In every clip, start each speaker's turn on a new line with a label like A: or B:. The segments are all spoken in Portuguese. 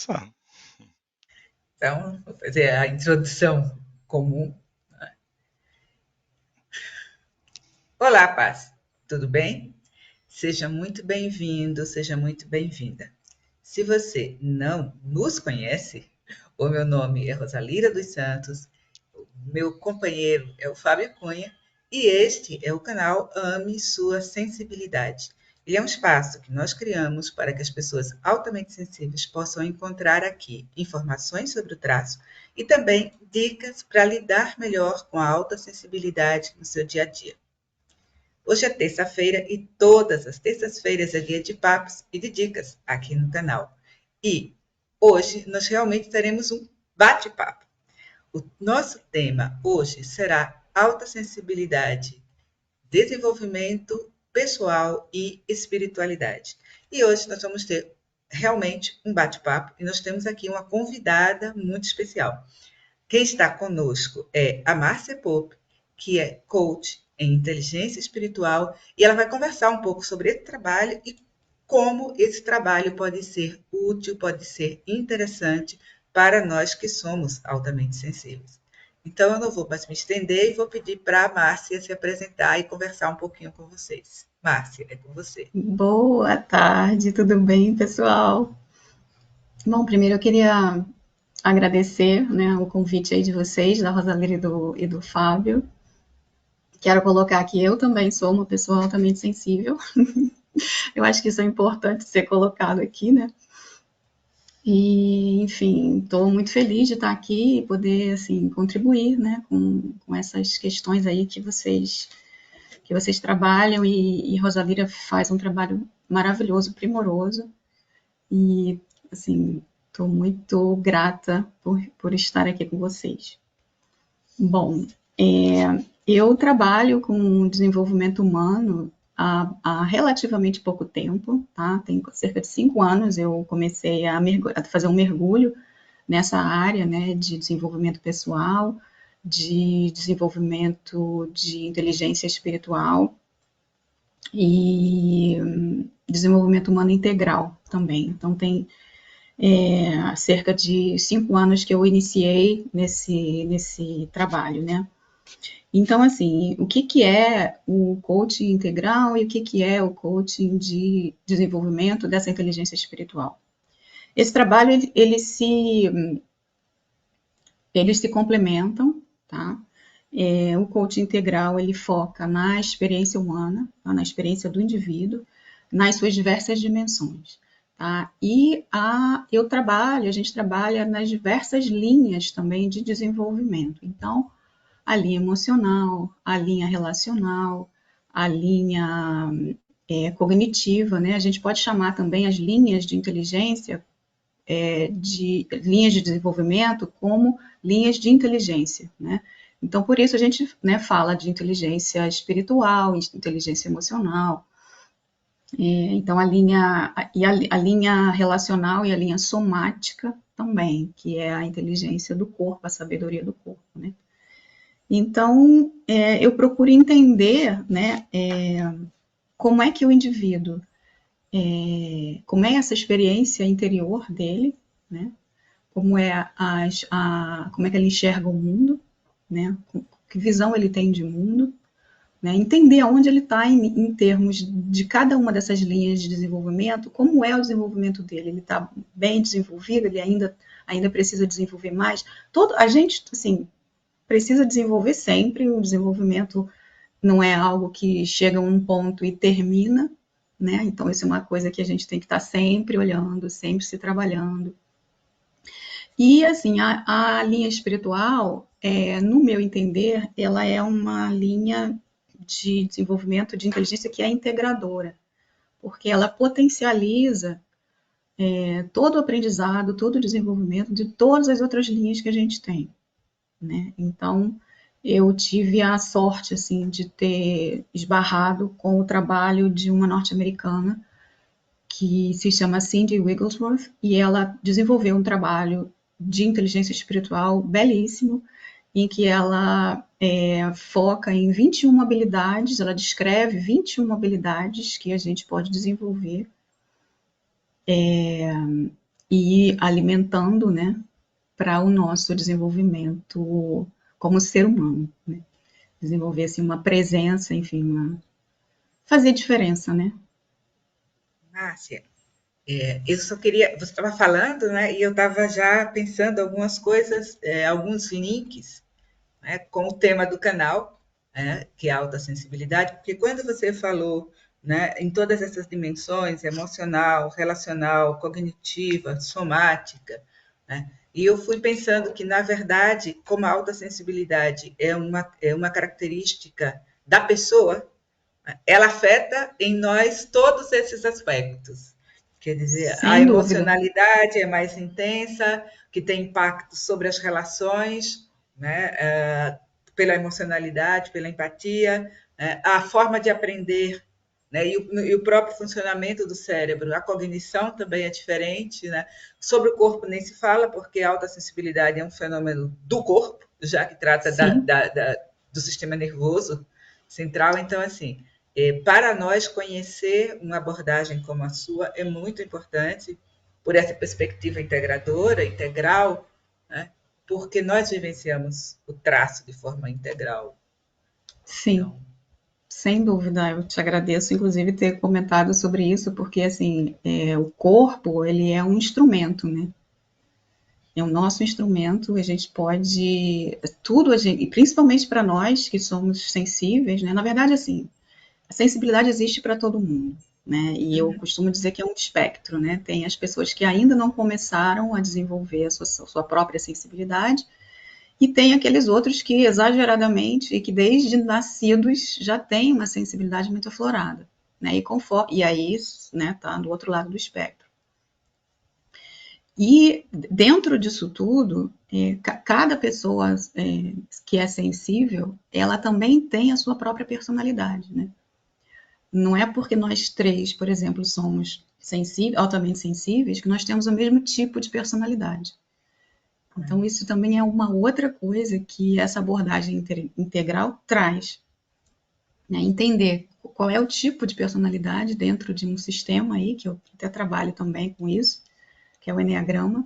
A: começar.
B: Então, vou fazer a introdução comum. Olá, Paz, tudo bem? Seja muito bem-vindo, seja muito bem-vinda. Se você não nos conhece, o meu nome é Rosalira dos Santos, meu companheiro é o Fábio Cunha e este é o canal Ame Sua Sensibilidade. Ele é um espaço que nós criamos para que as pessoas altamente sensíveis possam encontrar aqui informações sobre o traço e também dicas para lidar melhor com a alta sensibilidade no seu dia a dia. Hoje é terça-feira e todas as terças-feiras é dia de papos e de dicas aqui no canal. E hoje nós realmente teremos um bate-papo. O nosso tema hoje será alta sensibilidade, desenvolvimento pessoal e espiritualidade. E hoje nós vamos ter realmente um bate-papo e nós temos aqui uma convidada muito especial. Quem está conosco é a Márcia Pope, que é coach em inteligência espiritual, e ela vai conversar um pouco sobre esse trabalho e como esse trabalho pode ser útil, pode ser interessante para nós que somos altamente sensíveis. Então, eu não vou mais me estender e vou pedir para a Márcia se apresentar e conversar um pouquinho com vocês. Márcia, é com você.
C: Boa tarde, tudo bem, pessoal? Bom, primeiro eu queria agradecer, né, o convite aí de vocês, da Rosalira e do Fábio. Quero colocar que eu também sou uma pessoa altamente sensível. Eu acho que isso é importante ser colocado aqui, né? E, enfim, estou muito feliz de estar aqui e poder, assim, contribuir, né, com essas questões aí que vocês trabalham e Rosalira faz um trabalho maravilhoso, primoroso. E, assim, estou muito grata por estar aqui com vocês. Bom, eu trabalho com desenvolvimento humano há relativamente pouco tempo, tá? Tem cerca de 5 anos eu comecei a fazer um mergulho nessa área, né, de desenvolvimento pessoal, de desenvolvimento de inteligência espiritual e desenvolvimento humano integral também. Então, tem há cerca de 5 anos que eu iniciei nesse trabalho, né? Então, assim, o que é o coaching integral e o que é o coaching de desenvolvimento dessa inteligência espiritual? Esse trabalho, eles se complementam, tá? O coaching integral, ele foca na experiência humana, tá? Na experiência do indivíduo, nas suas diversas dimensões. Tá? E a gente trabalha nas diversas linhas também de desenvolvimento. Então, a linha emocional, a linha relacional, a linha cognitiva, né? A gente pode chamar também as linhas de inteligência, de linhas de desenvolvimento, como linhas de inteligência, né? Então, por isso a gente, né, fala de inteligência espiritual, inteligência emocional. Então, a linha relacional e a linha somática também, que é a inteligência do corpo, a sabedoria do corpo, né? Então, eu procuro entender, né, como é que o indivíduo, como é essa experiência interior dele, né? Como é como é que ele enxerga o mundo, né? Que visão ele tem de mundo, né? Entender aonde ele está em termos de cada uma dessas linhas de desenvolvimento, como é o desenvolvimento dele, ele está bem desenvolvido, ele ainda precisa desenvolver mais. A gente, assim, precisa desenvolver sempre, o desenvolvimento não é algo que chega a um ponto e termina, né? Então, isso é uma coisa que a gente tem que estar sempre olhando, sempre se trabalhando. E, assim, a linha espiritual, no meu entender, ela é uma linha de desenvolvimento de inteligência que é integradora, porque ela potencializa todo o aprendizado, todo o desenvolvimento de todas as outras linhas que a gente tem, né? Então, eu tive a sorte, assim, de ter esbarrado com o trabalho de uma norte-americana que se chama Cindy Wigglesworth, e ela desenvolveu um trabalho de inteligência espiritual belíssimo, em que ela foca em 21 habilidades, ela descreve 21 habilidades que a gente pode desenvolver e alimentando, né, para o nosso desenvolvimento como ser humano, né? Desenvolver assim uma presença, enfim, fazer diferença, né?
B: Márcia, eu só queria. Você estava falando, né? E eu estava já pensando algumas coisas, alguns links, né, com o tema do canal, né, que é a alta sensibilidade, porque quando você falou, né, em todas essas dimensões, emocional, relacional, cognitiva, somática, né, e eu fui pensando que, na verdade, como a alta sensibilidade é uma característica da pessoa, ela afeta em nós todos esses aspectos. Quer dizer, a
C: Sem dúvida.
B: emocionalidade é mais intensa, que tem impacto sobre as relações, né? Pela emocionalidade, pela empatia, a forma de aprender, né? E o próprio funcionamento do cérebro, a cognição também é diferente, né? Sobre o corpo nem se fala, porque a alta sensibilidade é um fenômeno do corpo, já que trata
C: Sim,
B: do sistema nervoso central. Então, assim, para nós, conhecer uma abordagem como a sua é muito importante, por essa perspectiva integradora, integral, né? Porque nós vivenciamos o traço de forma integral.
C: sim,
B: Então,
C: sem dúvida. Eu te agradeço, inclusive, ter comentado sobre isso, porque assim, o corpo ele é um instrumento, né? É o nosso instrumento. A gente pode tudo, e principalmente para nós que somos sensíveis, né? Na verdade, assim, a sensibilidade existe para todo mundo, né? E eu costumo dizer que é um espectro, né? Tem as pessoas que ainda não começaram a desenvolver a sua própria sensibilidade, e tem aqueles outros que exageradamente e que desde nascidos já têm uma sensibilidade muito aflorada, né? E aí, né, tá do outro lado do espectro. E dentro disso tudo, cada pessoa que é sensível, ela também tem a sua própria personalidade, né? Não é porque nós três, por exemplo, somos altamente sensíveis que nós temos o mesmo tipo de personalidade. Então, isso também é uma outra coisa que essa abordagem integral traz, né? Entender qual é o tipo de personalidade dentro de um sistema aí, que eu até trabalho também com isso, que é o Enneagrama,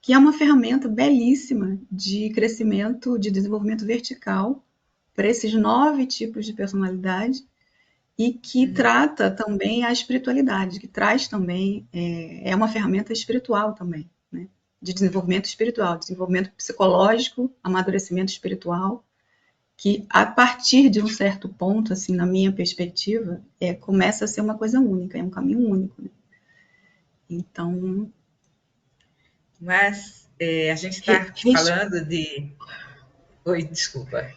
C: que é uma ferramenta belíssima de crescimento, de desenvolvimento vertical para esses 9 tipos de personalidade, e que trata também a espiritualidade, que traz também, é uma ferramenta espiritual também, né? De desenvolvimento espiritual, desenvolvimento psicológico, amadurecimento espiritual, que a partir de um certo ponto, assim, na minha perspectiva, começa a ser uma coisa única, é um caminho único, né? Então,
B: mas a gente
C: re,
B: está
C: res,
B: falando de. Oi, desculpa.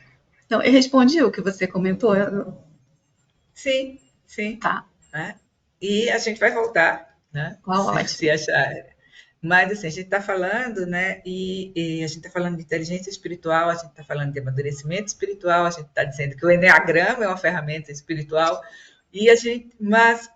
C: então, eu respondi o que você comentou?
B: Sim, sim.
C: Tá,
B: Né? E a gente vai voltar, né? Se
C: ótimo.
B: achar. Mas assim, a gente está falando, né? E a gente está falando de inteligência espiritual, a gente está falando de amadurecimento espiritual, a gente está dizendo que o Enneagrama é uma ferramenta espiritual, mas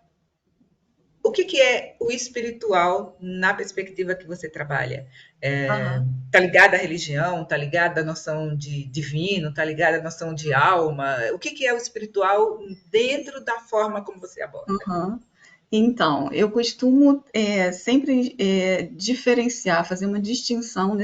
B: o que é o espiritual na perspectiva que você trabalha?
C: Aham.
B: Tá ligado à religião? Tá ligado à noção de divino? Tá ligado à noção de alma? O que é o espiritual dentro da forma como você aborda?
C: Uhum. Então, eu costumo sempre diferenciar, fazer uma distinção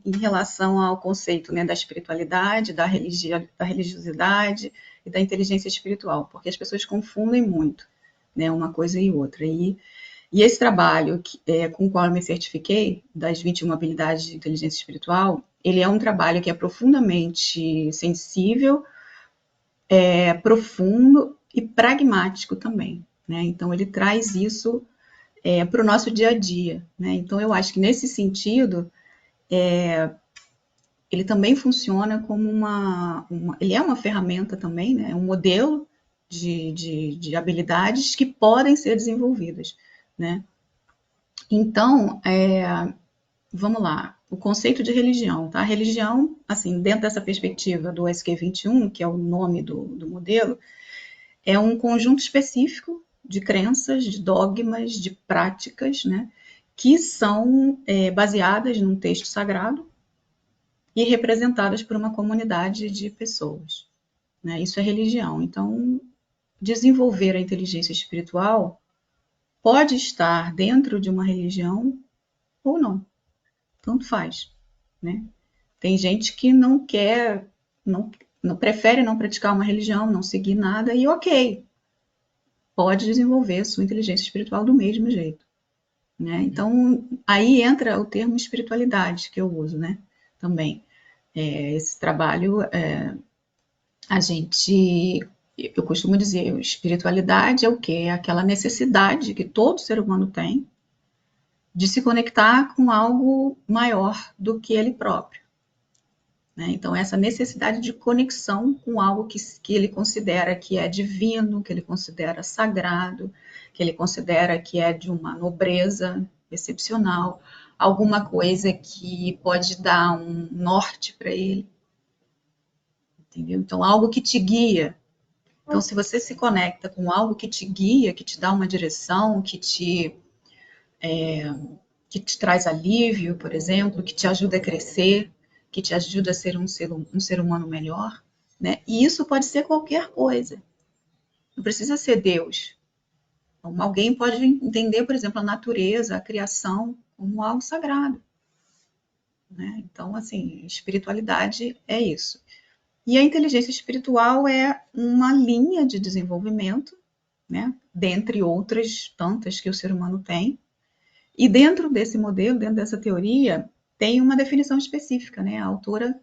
C: em relação ao conceito, né, da espiritualidade, da religiosidade e da inteligência espiritual, porque as pessoas confundem muito, né, uma coisa e outra. E esse trabalho com o qual eu me certifiquei, das 21 habilidades de inteligência espiritual, ele é um trabalho que é profundamente sensível, profundo e pragmático também, né? Então ele traz isso para o nosso dia a dia, né? Então eu acho que nesse sentido ele também funciona como ele é uma ferramenta também, né? Um modelo de habilidades que podem ser desenvolvidas, né? Então, vamos lá, o conceito de religião, tá? A religião, assim, dentro dessa perspectiva do SQ21, que é o nome do modelo, é um conjunto específico de crenças, de dogmas, de práticas, né, que são baseadas num texto sagrado e representadas por uma comunidade de pessoas, né? Isso é religião. Então, desenvolver a inteligência espiritual pode estar dentro de uma religião, ou não, tanto faz, né? Tem gente que não quer, não prefere não praticar uma religião, não seguir nada, e ok, pode desenvolver a sua inteligência espiritual do mesmo jeito, né? Então, aí entra o termo espiritualidade que eu uso, né? Também. Esse trabalho, a gente, eu costumo dizer, espiritualidade é o quê? É aquela necessidade que todo ser humano tem de se conectar com algo maior do que ele próprio. Né? Então, essa necessidade de conexão com algo que ele considera que é divino, que ele considera sagrado, que ele considera que é de uma nobreza excepcional, alguma coisa que pode dar um norte para ele, entendeu? Então, algo que te guia. Então, se você se conecta com algo que te guia, que te dá uma direção, que te traz alívio, por exemplo, que te ajuda a crescer, que te ajuda a ser um ser humano melhor, né? E isso pode ser qualquer coisa. Não precisa ser Deus. Então, alguém pode entender, por exemplo, a natureza, a criação, como algo sagrado. Né? Então, assim, espiritualidade é isso. E a inteligência espiritual é uma linha de desenvolvimento, né? Dentre outras tantas que o ser humano tem. E dentro desse modelo, dentro dessa teoria, tem uma definição específica, né? A autora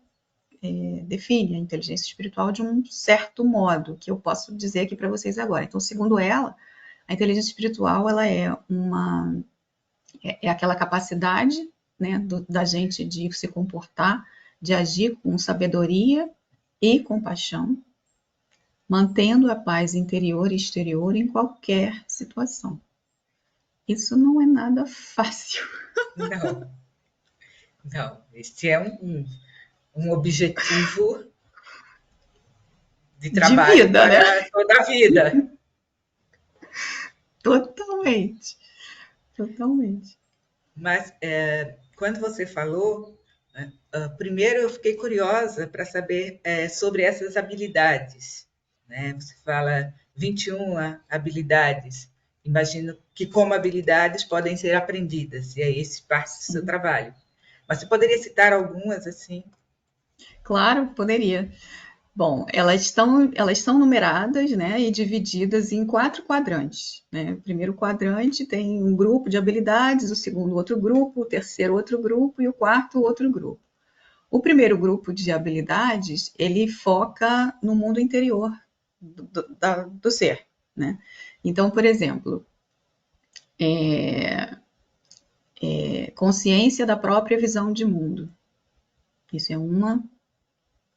C: define a inteligência espiritual de um certo modo, que eu posso dizer aqui para vocês agora. Então, segundo ela, a inteligência espiritual ela é aquela capacidade, né, da gente de se comportar, de agir com sabedoria e compaixão, mantendo a paz interior e exterior em qualquer situação. Isso não é nada fácil.
B: Não, não. Este é um objetivo de
C: De
B: trabalho
C: vida, né?
B: para toda a vida.
C: Totalmente. Totalmente.
B: Mas quando você falou, né, primeiro eu fiquei curiosa para saber sobre essas habilidades. Né? Você fala 21 habilidades. Imagino que como habilidades podem ser aprendidas, e é esse parte do seu
C: Sim.
B: trabalho. Mas você poderia citar algumas assim?
C: Claro, poderia. Bom, elas são numeradas, né, e divididas em 4 quadrantes, né? O primeiro quadrante tem um grupo de habilidades, o segundo outro grupo, o terceiro outro grupo e o quarto outro grupo. O primeiro grupo de habilidades, ele foca no mundo interior do ser, né? Então, por exemplo, consciência da própria visão de mundo. Isso é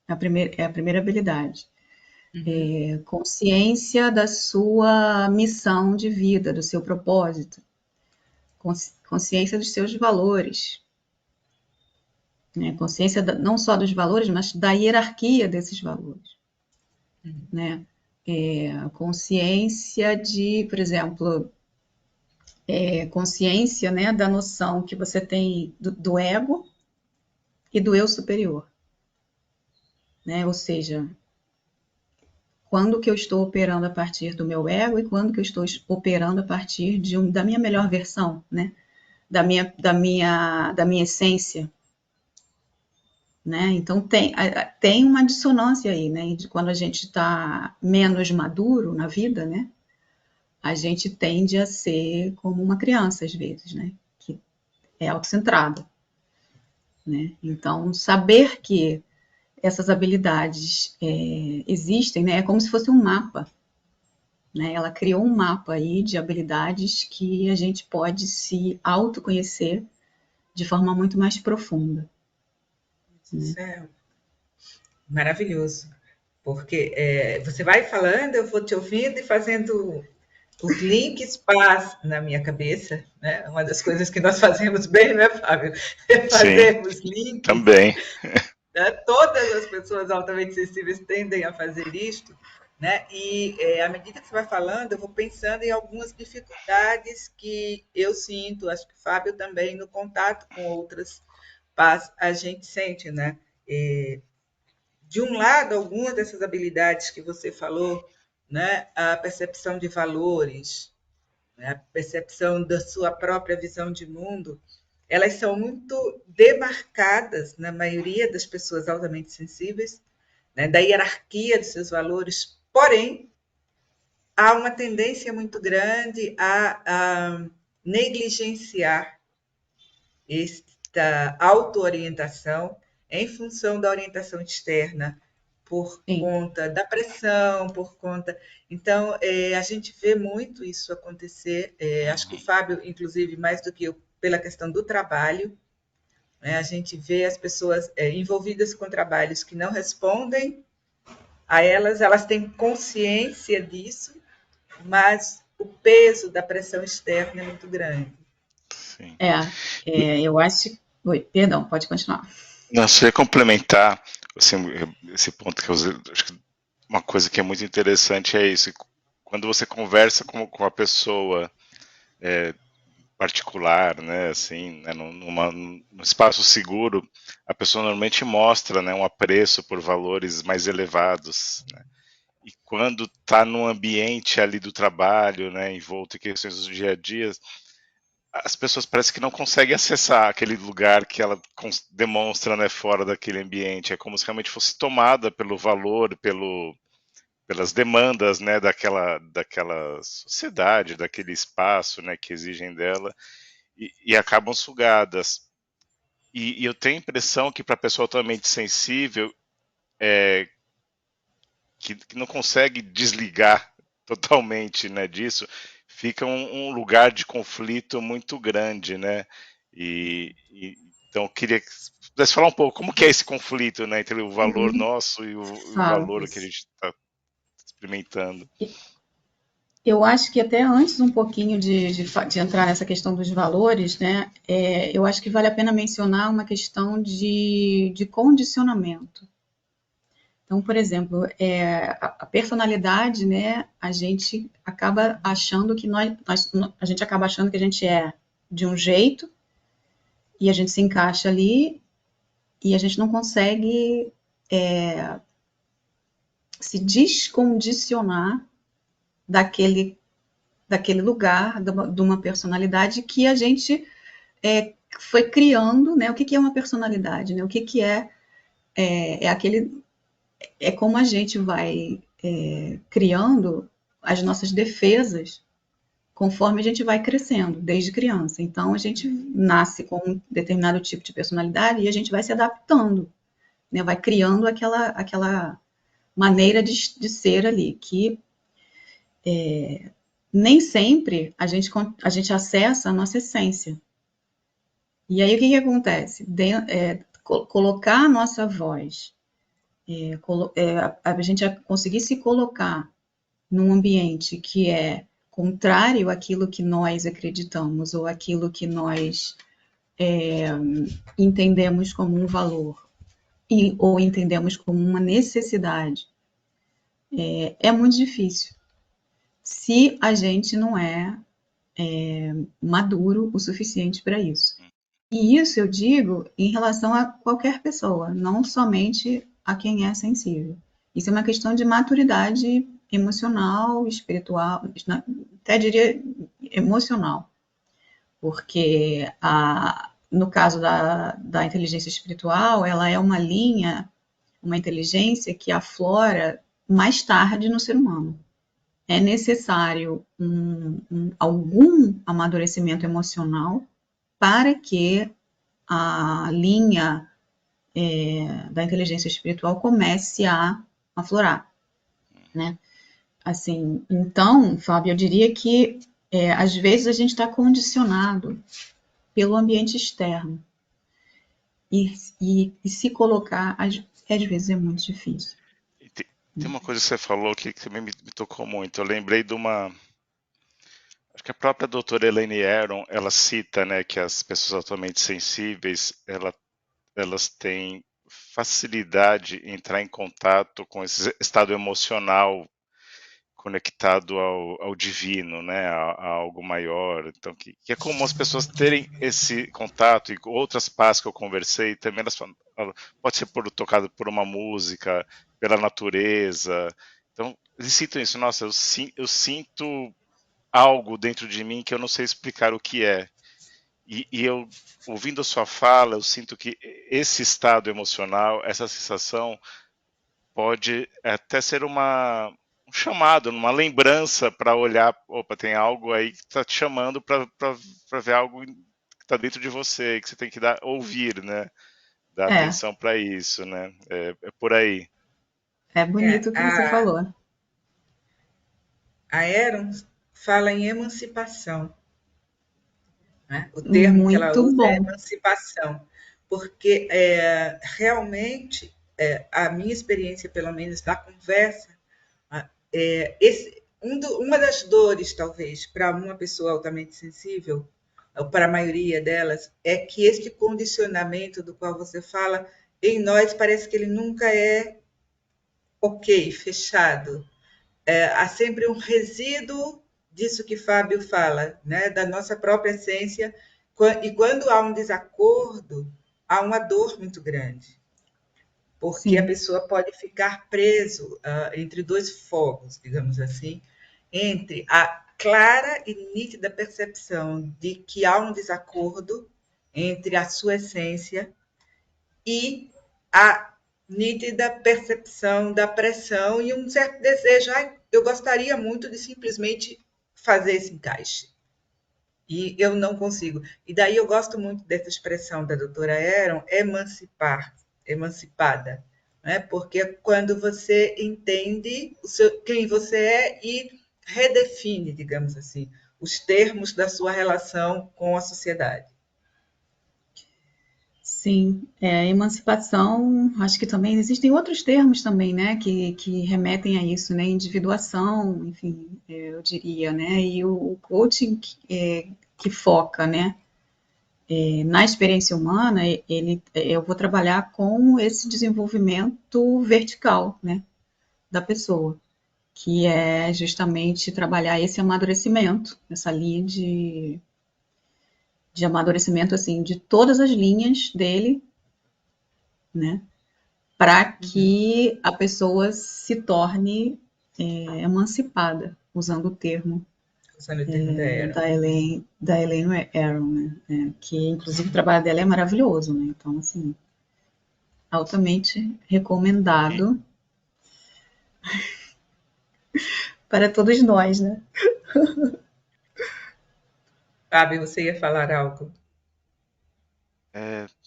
C: a primeira habilidade.
B: Uhum.
C: Consciência da sua missão de vida, do seu propósito, consciência dos seus valores, né? Consciência não só dos valores, mas da hierarquia desses valores, né? Consciência de, por exemplo, consciência, né, da noção que você tem do ego e do eu superior, né? Ou seja, quando que eu estou operando a partir do meu ego e quando que eu estou operando a partir da minha melhor versão, né? Da minha essência, né? Então tem uma dissonância aí, né? De quando a gente está menos maduro na vida, né? A gente tende a ser como uma criança às vezes, né? Que é autocentrada, né? Então saber que essas habilidades existem, né? É como se fosse um mapa, né? Ela criou um mapa aí de habilidades que a gente pode se autoconhecer de forma muito mais profunda. Né?
B: Isso é maravilhoso, porque você vai falando, eu vou te ouvindo e fazendo os links paz na minha cabeça, né? Uma das coisas que nós fazemos bem, né, Fábio? É
A: Sim,
B: fazermos links,
A: também.
B: né? Todas as pessoas altamente sensíveis tendem a fazer isto, né? E à medida que você vai falando, eu vou pensando em algumas dificuldades que eu sinto, acho que o Fábio também, no contato com outras paz, a gente sente, né? De um lado, algumas dessas habilidades que você falou, né? A percepção de valores, né? A percepção da sua própria visão de mundo, elas são muito demarcadas na maioria das pessoas altamente sensíveis, né, da hierarquia dos seus valores, porém, há uma tendência muito grande a negligenciar esta autoorientação em função da orientação externa, por
C: Sim.
B: conta da pressão, por conta. Então, a gente vê muito isso acontecer. Acho que o Fábio, inclusive, mais do que eu, pela questão do trabalho, né, a gente vê as pessoas envolvidas com trabalhos que não respondem a elas, elas têm consciência disso, mas o peso da pressão externa é muito grande.
A: Sim.
C: Eu acho. Oi, perdão, pode continuar.
A: Não, só ia complementar assim, esse ponto que eu acho que uma coisa que é muito interessante é isso. Quando você conversa com a pessoa particular, né, assim, né, num espaço seguro, a pessoa normalmente mostra, né, um apreço por valores mais elevados, né? E quando está no ambiente ali do trabalho, né, envolto em questões do dia a dia, as pessoas parecem que não conseguem acessar aquele lugar que ela demonstra, né, fora daquele ambiente. É como se realmente fosse tomada pelo valor, pelas demandas, né, daquela sociedade, daquele espaço, né, que exigem dela e acabam sugadas. E eu tenho a impressão que para a pessoa totalmente sensível, que não consegue desligar totalmente, né, disso, fica um lugar de conflito muito grande, né? Então eu queria que você pudesse falar um pouco como que é esse conflito, né, entre o valor
C: Uhum.
A: nosso e o
C: Falo.
A: valor que a gente está experimentando.
C: Eu acho que até antes um pouquinho de entrar nessa questão dos valores, né, eu acho que vale a pena mencionar uma questão de condicionamento. Então, por exemplo, a personalidade, né, a gente acaba achando que a gente acaba achando que a gente é de um jeito e a gente se encaixa ali e a gente não consegue se descondicionar daquele, daquele lugar, de uma personalidade que a gente foi criando, né? O que é uma personalidade, né? O que é aquele, é como a gente vai criando as nossas defesas conforme a gente vai crescendo, desde criança. Então, a gente nasce com um determinado tipo de personalidade e a gente vai se adaptando, né? Vai criando aquela maneira de ser ali, que nem sempre a gente acessa a nossa essência. E aí, o que acontece? Colocar a nossa voz, a gente conseguir se colocar num ambiente que é contrário àquilo que nós acreditamos ou aquilo que nós entendemos como um valor ou entendemos como uma necessidade, é muito difícil se a gente não é maduro o suficiente para isso. E isso eu digo em relação a qualquer pessoa, não somente a quem é sensível. Isso é uma questão de maturidade emocional, espiritual, até diria emocional. Porque no caso da inteligência espiritual, ela é uma linha, uma inteligência que aflora mais tarde no ser humano. É necessário algum amadurecimento emocional para que a linha da inteligência espiritual comece a aflorar, né? Assim, então, Fábio, eu diria que às vezes a gente está condicionado pelo ambiente externo e se colocar às vezes é muito difícil.
A: Tem uma coisa que você falou que também me tocou muito. Eu lembrei de uma. Acho que a própria doutora Elaine Aron, ela cita, né, que as pessoas altamente sensíveis, elas têm facilidade em entrar em contato com esse estado emocional conectado ao divino, né, a algo maior. Então, que é comum as pessoas terem esse contato, e outras pás que eu conversei também, elas falam, pode ser tocado por uma música, pela natureza. Então, eles citam isso, nossa, eu sinto algo dentro de mim que eu não sei explicar o que é. E eu, ouvindo a sua fala, eu sinto que esse estado emocional, essa sensação, pode até ser um chamado, uma lembrança para olhar, opa, tem algo aí que está te chamando para ver algo que está dentro de você, que você tem que ouvir, né? Dar
C: É,
A: atenção para isso, né? É por aí.
C: é
B: É,
C: bonito o que você falou.
B: a Eron fala em emancipação, né? O termo que ela
C: Muito
B: usa é
C: bom.
B: emancipação, porque realmente a minha experiência, pelo menos da conversa, uma das dores, talvez, para uma pessoa altamente sensível, ou para a maioria delas, é que este condicionamento do qual você fala, em nós parece que ele nunca é ok, fechado. Há sempre um resíduo disso que Fábio fala, né? Da nossa própria essência, e quando há um desacordo, há uma dor muito grande, porque a
C: Sim,
B: pessoa pode ficar preso entre dois fogos, digamos assim, entre a clara e nítida percepção de que há um desacordo entre a sua essência e a nítida percepção da pressão e um certo desejo. Eu gostaria muito de simplesmente fazer esse encaixe. E eu não consigo. E daí eu gosto muito dessa expressão da doutora Eron, emancipar, emancipada. Né? Porque quando você entende quem você é e redefine, digamos assim, os termos da sua relação com a sociedade.
C: sim. Emancipação, acho que também existem outros termos também, né, que remetem a isso, né, individuação, enfim, eu diria, né, e o coaching que foca, né, na experiência humana, eu vou trabalhar com esse desenvolvimento vertical, né, da pessoa, que é justamente trabalhar esse amadurecimento, essa linha de amadurecimento, assim, de todas as linhas dele, né, para que a pessoa se torne emancipada, usando o termo
B: Usando o termo da Eron.
C: da Elaine Aron, né, que inclusive o trabalho dela é maravilhoso, né, então, assim, altamente recomendado para todos nós, né.
B: Fábio, você ia falar algo?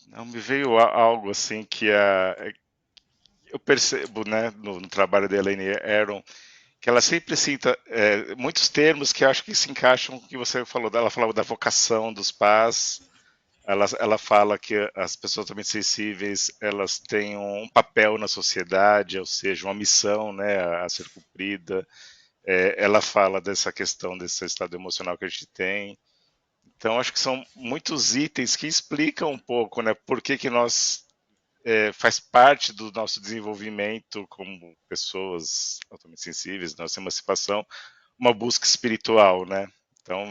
A: Não me veio algo assim que eu percebo, né, no trabalho da Elaine Aron, que ela sempre cita muitos termos que eu acho que se encaixam com o que você falou. Ela falava da vocação dos pais, ela fala que as pessoas também sensíveis, elas têm um papel na sociedade, ou seja, uma missão, né, a ser cumprida. Ela fala dessa questão desse estado emocional que a gente tem. Então, acho que são muitos itens que explicam um pouco, né, por que que nós faz parte do nosso desenvolvimento como pessoas altamente sensíveis, nossa emancipação, uma busca espiritual, né? Então,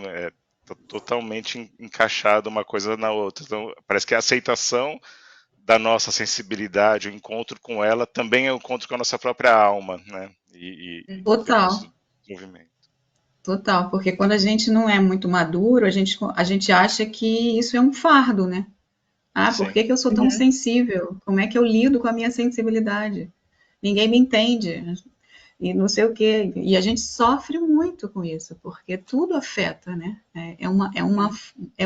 A: tá totalmente encaixado uma coisa na outra. Então, parece que a aceitação da nossa sensibilidade, o encontro com ela, também é o encontro com a nossa própria alma, né? E com o
C: Total,
A: nosso desenvolvimento.
C: total, porque quando a gente não é muito maduro, a gente acha que isso é um fardo, né. Ah, por
A: Sim.
C: que que eu sou tão sensível? Como é que eu lido com a minha sensibilidade? Ninguém me entende, e não sei o quê. E a gente sofre muito com isso, porque tudo afeta, né? É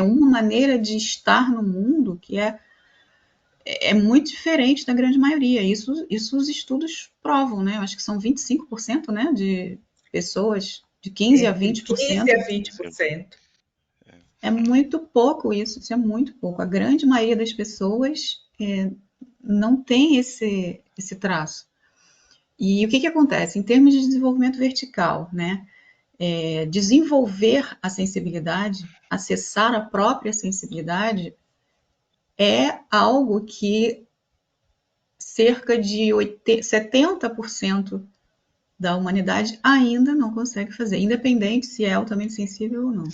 C: uma maneira de estar no mundo que é muito diferente da grande maioria. Isso os estudos provam, né? Eu acho que são 25%, né, de pessoas, de 15 a
B: Entre 15 a
C: 20%.
B: 20%.
C: É muito pouco isso é muito pouco. A grande maioria das pessoas não tem esse traço. E o que, que acontece? Em termos de desenvolvimento vertical, né? Desenvolver a sensibilidade, acessar a própria sensibilidade, é algo que cerca de 70% da humanidade ainda não consegue fazer, independente se é altamente sensível ou não.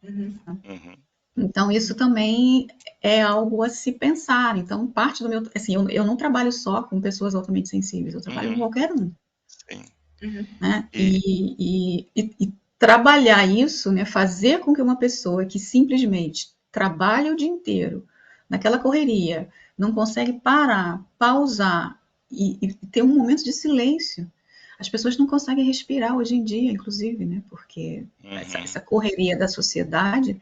A: Uhum.
C: Então, isso também é algo a se pensar. Então, parte do meu. Assim, eu não trabalho só com pessoas altamente sensíveis, eu trabalho com
A: Uhum.
C: qualquer um.
A: Sim.
C: Né?
A: E,
C: E trabalhar isso, né, fazer com que uma pessoa que simplesmente trabalha o dia inteiro, naquela correria, não consegue parar, pausar e ter um momento de silêncio. As pessoas não conseguem respirar hoje em dia, inclusive, né? Porque
A: Uhum.
C: essa correria da sociedade,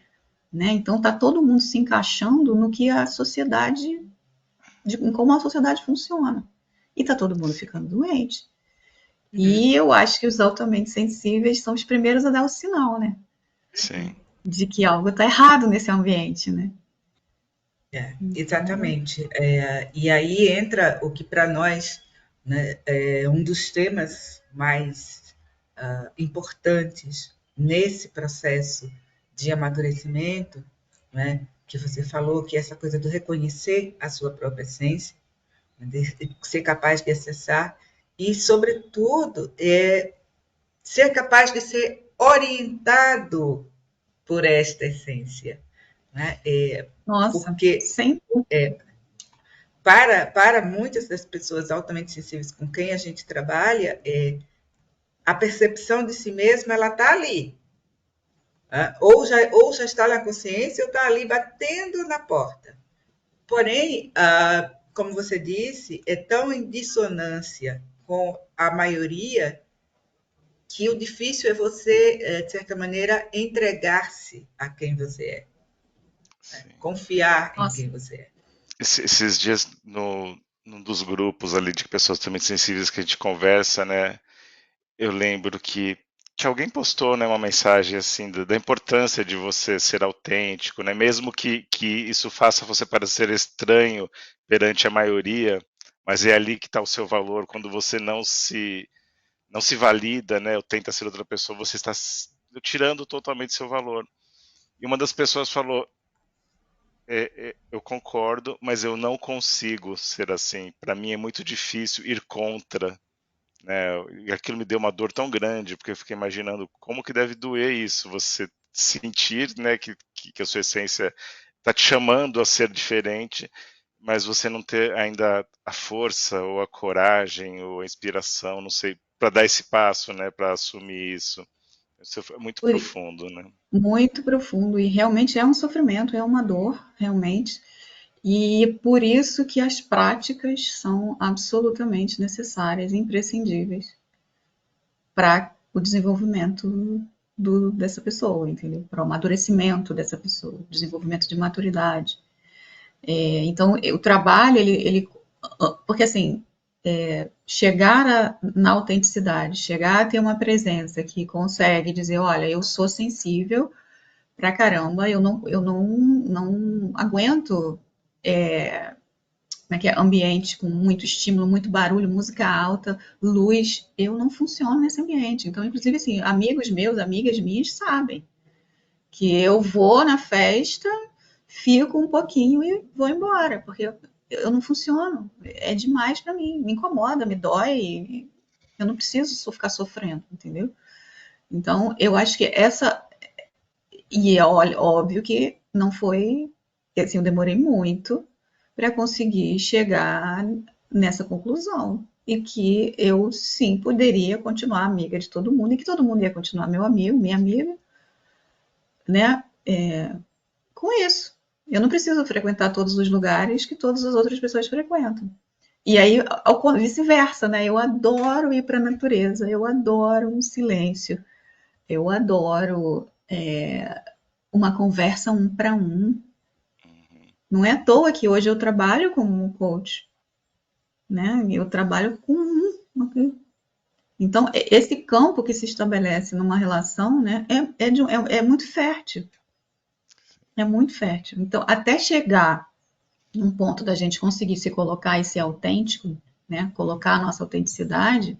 C: né? Então tá todo mundo se encaixando no que a sociedade, em como a sociedade funciona. E tá todo mundo ficando doente.
B: Uhum.
C: E eu acho que os altamente sensíveis são os primeiros a dar o sinal, né?
A: Sim.
C: De que algo está errado nesse ambiente, né? Então,
B: Exatamente. E aí entra o que para nós, né, é um dos temas mais importantes nesse processo de amadurecimento, né, que você falou, que é essa coisa do reconhecer a sua própria essência, né, de ser capaz de acessar e, sobretudo, ser capaz de ser orientado por esta essência, né?
C: nossa,
B: Porque
C: sem
B: para muitas das pessoas altamente sensíveis com quem a gente trabalha, a percepção de si mesma ela está ali, né? Ou já está na consciência ou está ali batendo na porta. Porém, como você disse, é tão em dissonância com a maioria que o difícil é você, de certa maneira, entregar-se a quem você é,
A: Sim.
B: confiar em
C: nossa,
B: quem você é.
A: Esses dias num dos grupos ali de pessoas também sensíveis que a gente conversa, né? Eu lembro que alguém postou, né, uma mensagem assim da importância de você ser autêntico, né? Mesmo que isso faça você parecer estranho perante a maioria, mas é ali que está o seu valor. Quando você não se valida, né? Ou tenta ser outra pessoa, você está tirando totalmente seu valor. E uma das pessoas falou: eu concordo, mas eu não consigo ser assim. Para mim é muito difícil ir contra, né? E aquilo me deu uma dor tão grande, porque eu fiquei imaginando como que deve doer isso, você sentir, né, que a sua essência está te chamando a ser diferente, mas você não ter ainda a força ou a coragem ou a inspiração, não sei, para dar esse passo, né, para assumir isso. Isso é muito profundo, né?
C: muito profundo e realmente é um sofrimento, é uma dor, realmente. E por isso que as práticas são absolutamente necessárias, imprescindíveis para o desenvolvimento dessa pessoa, entendeu? Para o amadurecimento dessa pessoa, desenvolvimento de maturidade. Então, o trabalho, porque assim, chegar na autenticidade, chegar a ter uma presença que consegue dizer, olha, eu sou sensível pra caramba, eu não aguento como é que é, ambiente com muito estímulo, muito barulho, música alta, luz, eu não funciono nesse ambiente. Então, inclusive, assim, amigos meus, amigas minhas sabem que eu vou na festa, fico um pouquinho e vou embora, porque eu não funciono. É demais para mim, me incomoda, me dói. Eu não preciso ficar sofrendo, entendeu? Então, eu acho que essa. E é óbvio que não foi. Assim, eu demorei muito para conseguir chegar nessa conclusão. E que eu sim poderia continuar amiga de todo mundo, e que todo mundo ia continuar meu amigo, minha amiga, né? Com isso. Eu não preciso frequentar todos os lugares que todas as outras pessoas frequentam. E aí, vice-versa, né? Eu adoro ir para a natureza, eu adoro um silêncio, eu adoro uma conversa um para um.
A: Uhum.
C: Não é à toa que hoje eu trabalho como um coach, né? Eu trabalho com um. Então, esse campo que se estabelece numa relação, né, é muito fértil. É muito fértil. Então, até chegar num ponto da gente conseguir se colocar e ser autêntico, né, colocar a nossa autenticidade,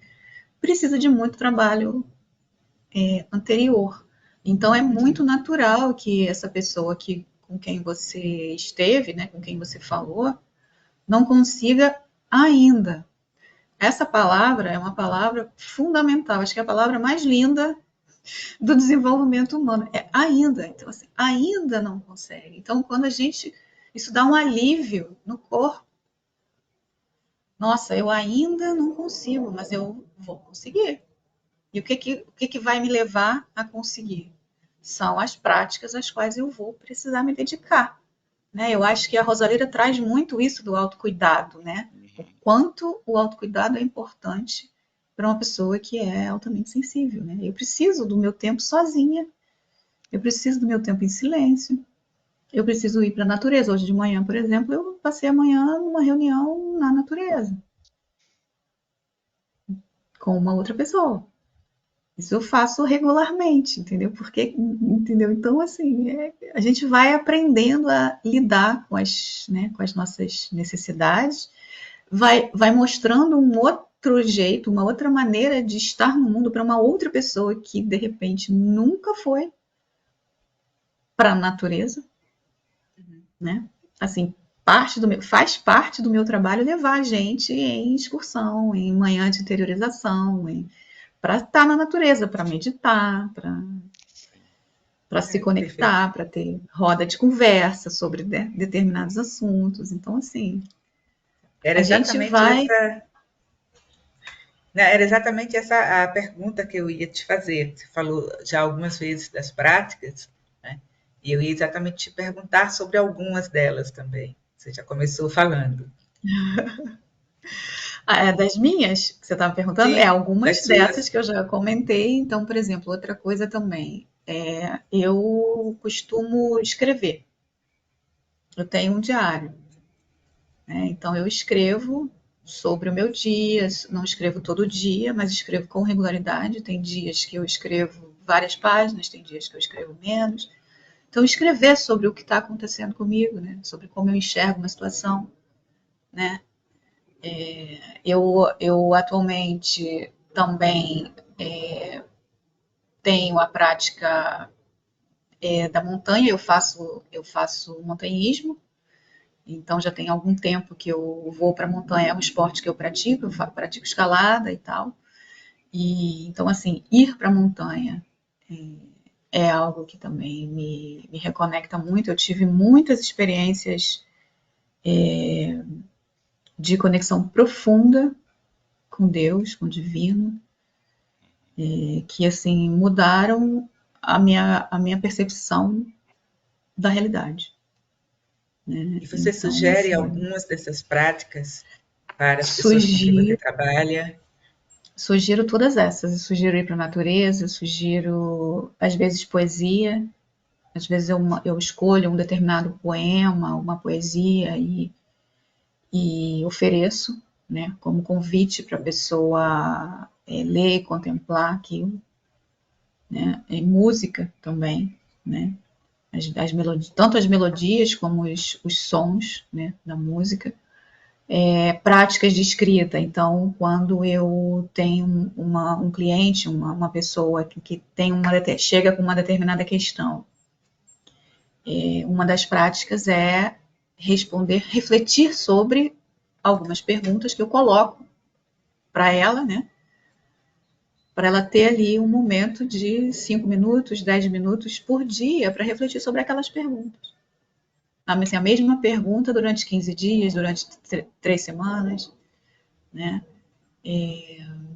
C: precisa de muito trabalho anterior. Então, é muito natural que essa pessoa com quem você esteve, né, com quem você falou, não consiga ainda. Essa palavra é uma palavra fundamental, acho que é a palavra mais linda do desenvolvimento humano. É ainda. Então, assim, ainda não consegue. Então, quando a gente. Isso dá um alívio no corpo. Nossa, eu ainda não consigo, mas eu vou conseguir. E o que vai me levar a conseguir? são as práticas às quais eu vou precisar me dedicar, né? Eu acho que a Rosalira traz muito isso do autocuidado, né? O quanto o autocuidado é importante para uma pessoa que é altamente sensível, né? Eu preciso do meu tempo sozinha, eu preciso do meu tempo em silêncio, eu preciso ir para a natureza. Hoje de manhã, por exemplo, eu passei a manhã numa reunião na natureza com uma outra pessoa. Isso eu faço regularmente, entendeu? Porque, entendeu? Então, assim, a gente vai aprendendo a lidar com né, com as nossas necessidades, vai mostrando um outro jeito, uma outra maneira de estar no mundo para uma outra pessoa que, de repente, nunca foi para a natureza, né? Assim, faz parte do meu trabalho levar a gente em excursão, em manhã de interiorização, para estar na natureza, para meditar, para se conectar, para ter roda de conversa sobre determinados assuntos. Então, assim,
B: Era
C: a gente
B: exatamente
C: vai.
B: era exatamente essa a pergunta que eu ia te fazer. Você falou já algumas vezes das práticas, né? E eu ia exatamente te perguntar sobre algumas delas também. Você já começou falando.
C: Das minhas, que você estava perguntando,
B: Sim,
C: algumas
B: das
C: dessas
B: suas.
C: que eu já comentei. Então, por exemplo, outra coisa também, eu costumo escrever. Eu tenho um diário, né? Então, eu escrevo sobre o meu dia, não escrevo todo dia, mas escrevo com regularidade. Tem dias que eu escrevo várias páginas, tem dias que eu escrevo menos. Então, escrever sobre o que está acontecendo comigo, né? Sobre como eu enxergo uma situação, né? Eu atualmente também tenho a prática da montanha, eu faço montanhismo, então já tem algum tempo que eu vou para a montanha, é um esporte que eu pratico escalada e tal. E então, assim, ir para a montanha é algo que também me reconecta muito. Eu tive muitas experiências de conexão profunda com Deus, com o divino, que assim mudaram a minha percepção da realidade, né?
B: E você
C: Então,
B: sugere
C: assim,
B: algumas dessas práticas para as pessoas com quem você
C: sugiro,
B: trabalha?
C: sugiro todas essas. Eu sugiro ir para a natureza, sugiro às vezes poesia, às vezes eu escolho um determinado poema, uma poesia e ofereço, né, como convite para a pessoa ler e contemplar aquilo, né, em música também, né, tanto as melodias como os sons, né, da música, práticas de escrita. Então, quando eu tenho um cliente, uma pessoa que tem chega com uma determinada questão, uma das práticas é refletir sobre algumas perguntas que eu coloco para ela, né? Para ela ter ali um momento de 5 minutos, 10 minutos por dia para refletir sobre aquelas perguntas. Assim, a mesma pergunta durante 15 dias, durante 3 semanas, né?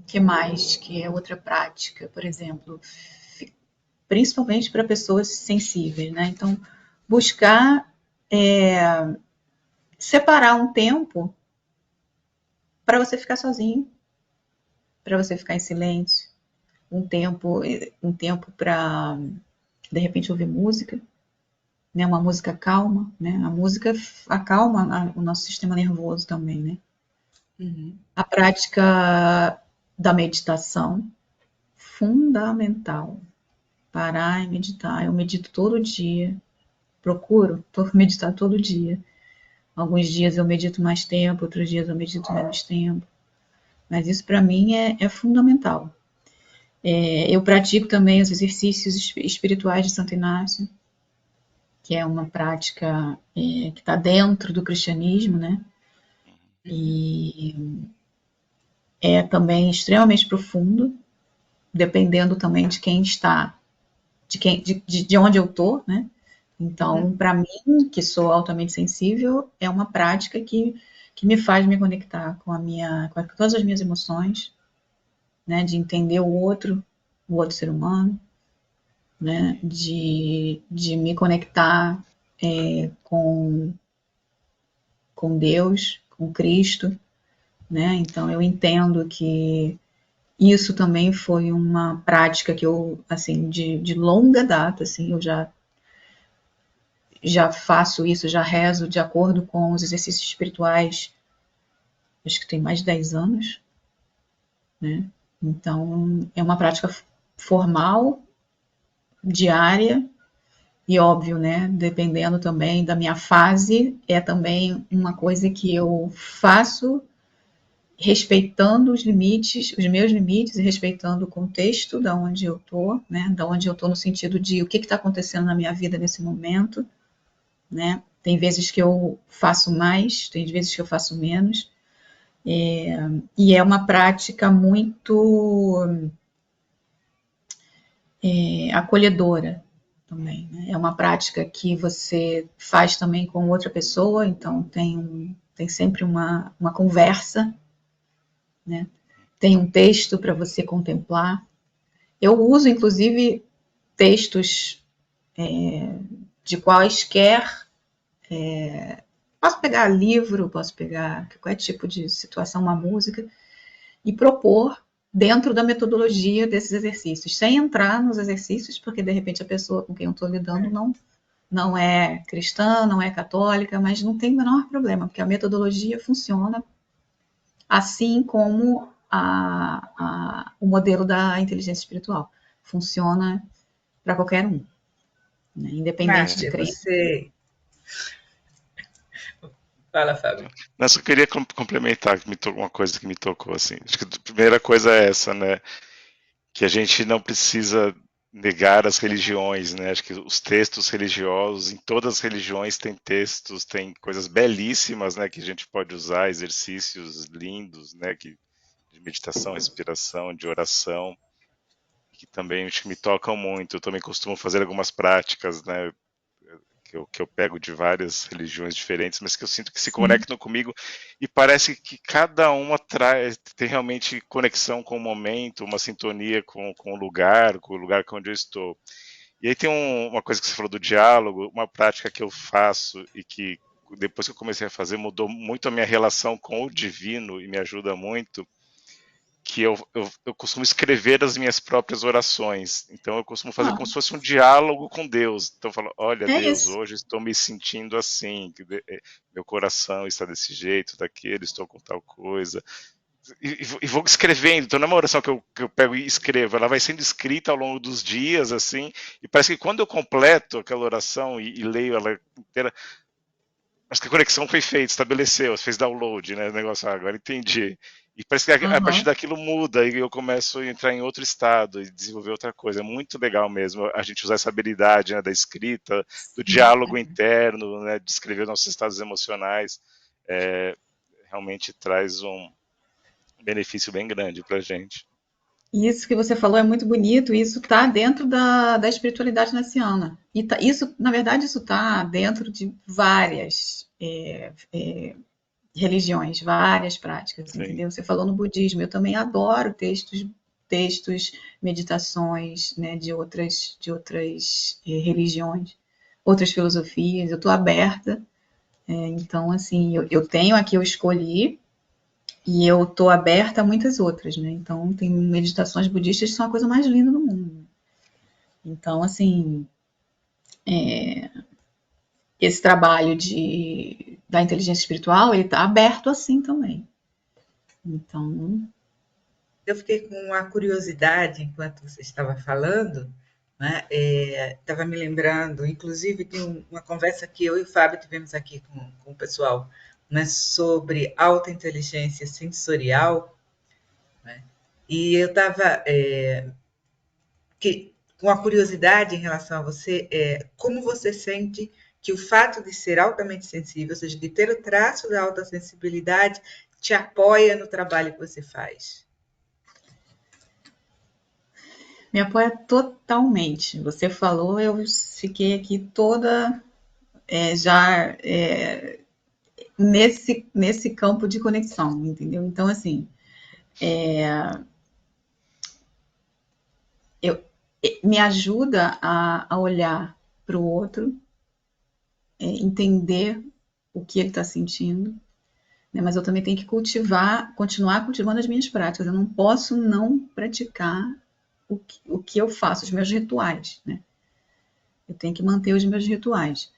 C: Que mais? Que é outra prática, por exemplo, principalmente para pessoas sensíveis, né? Então, buscar separar um tempo para você ficar sozinho, para você ficar em silêncio, um tempo para de repente ouvir música, né? Uma música calma, né? A música acalma o nosso sistema nervoso também, né?
B: Uhum.
C: A prática da meditação, fundamental. Parar e meditar. Eu medito todo dia, procuro meditar todo dia. Alguns dias eu medito mais tempo, outros dias eu medito menos tempo. Mas isso para mim é fundamental. Eu pratico também os exercícios espirituais de Santo Inácio, que é uma prática que está dentro do cristianismo, né? E é também extremamente profundo, dependendo também de quem está, de onde eu estou, né? Então, para mim, que sou altamente sensível, é uma prática que me faz me conectar com todas as minhas emoções, né? De entender o outro ser humano, né, de me conectar com Deus, com Cristo, né? Então eu entendo que isso também foi uma prática que eu, assim, de longa data, assim, eu já faço isso, já rezo de acordo com os exercícios espirituais, acho que tem mais de 10 anos, né? Então, é uma prática formal, diária, e óbvio, né? Dependendo também da minha fase, é também uma coisa que eu faço respeitando os limites, os meus limites e respeitando o contexto da onde eu tô, né? Da onde eu tô no sentido de o que está acontecendo na minha vida nesse momento, né? Tem vezes que eu faço mais, tem vezes que eu faço menos, e é uma prática muito acolhedora também, né? É uma prática que você faz também com outra pessoa, então tem sempre uma conversa, né? Tem um texto para você contemplar. Eu uso, inclusive, textos de quaisquer. Posso pegar livro, posso pegar qualquer tipo de situação, uma música, e propor dentro da metodologia desses exercícios, sem entrar nos exercícios, porque de repente a pessoa com quem eu estou lidando não é cristã, não é católica, mas não tem o menor problema, porque a metodologia funciona assim como o modelo da inteligência espiritual. Funciona para qualquer um, né? Independente de
B: Márcia,
C: crença.
B: você. Fala, Fábio.
A: Não, só queria complementar uma coisa que me tocou, assim. Acho que a primeira coisa é essa, né? Que a gente não precisa negar as religiões, né? Acho que os textos religiosos, em todas as religiões tem textos, tem coisas belíssimas, né? Que a gente pode usar, exercícios lindos, né? De meditação, respiração, de oração, que também acho que me tocam muito. Eu também costumo fazer algumas práticas, né? Que eu pego de várias religiões diferentes, mas que eu sinto que se
C: Sim.
A: conectam comigo e parece que cada uma tem realmente conexão com o momento, uma sintonia com o lugar onde eu estou. E aí tem uma coisa que você falou do diálogo, uma prática que eu faço e que depois que eu comecei a fazer mudou muito a minha relação com o divino e me ajuda muito, que eu costumo escrever as minhas próprias orações. Então eu costumo fazer
C: Ah,
A: como se fosse um diálogo com Deus. Então eu falo, olha
C: é
A: Deus,
C: isso.
A: hoje estou me sentindo assim, meu coração está desse jeito, daquele, estou com tal coisa. E vou escrevendo, então não é uma oração que eu pego e escrevo, ela vai sendo escrita ao longo dos dias, assim, e parece que quando eu completo aquela oração e leio ela inteira, acho que a conexão foi feita, estabeleceu, fez download, né? O negócio, agora entendi. E parece que a partir
C: Uhum.
A: daquilo muda e eu começo a entrar em outro estado e desenvolver outra coisa. É muito legal mesmo a gente usar essa habilidade, né, da escrita, do
C: Sim.
A: diálogo interno, né, de escrever nossos estados emocionais. É, realmente traz um benefício bem grande para a gente.
C: Isso que você falou é muito bonito, e isso está dentro da espiritualidade naciana. E isso, na verdade, isso está dentro de várias religiões, várias práticas,
A: Sim,
C: entendeu? Você falou no budismo, eu também adoro textos, meditações, né, de outras religiões, outras filosofias. Eu estou aberta, então assim, eu tenho aqui, eu escolhi e eu estou aberta a muitas outras, né? Então tem meditações budistas que são a coisa mais linda do mundo. Então assim, esse trabalho da inteligência espiritual, ele está aberto assim também. Então,
B: Eu fiquei com uma curiosidade enquanto você estava falando, né? Estava me lembrando, inclusive, de uma conversa que eu e o Fábio tivemos aqui com o pessoal, né, sobre alta inteligência sensorial, né? E eu estava com uma curiosidade em relação a você, como você sente que o fato de ser altamente sensível, ou seja, de ter o traço da alta sensibilidade, te apoia no trabalho que você faz?
C: me apoia totalmente. Você falou, eu fiquei aqui toda já nesse campo de conexão, entendeu? Então, assim, eu, me ajuda a olhar para o outro, entender o que ele está sentindo, né? Mas eu também tenho que continuar cultivando as minhas práticas. Eu não posso não praticar o que eu faço, os meus rituais, né? Eu tenho que manter os meus rituais.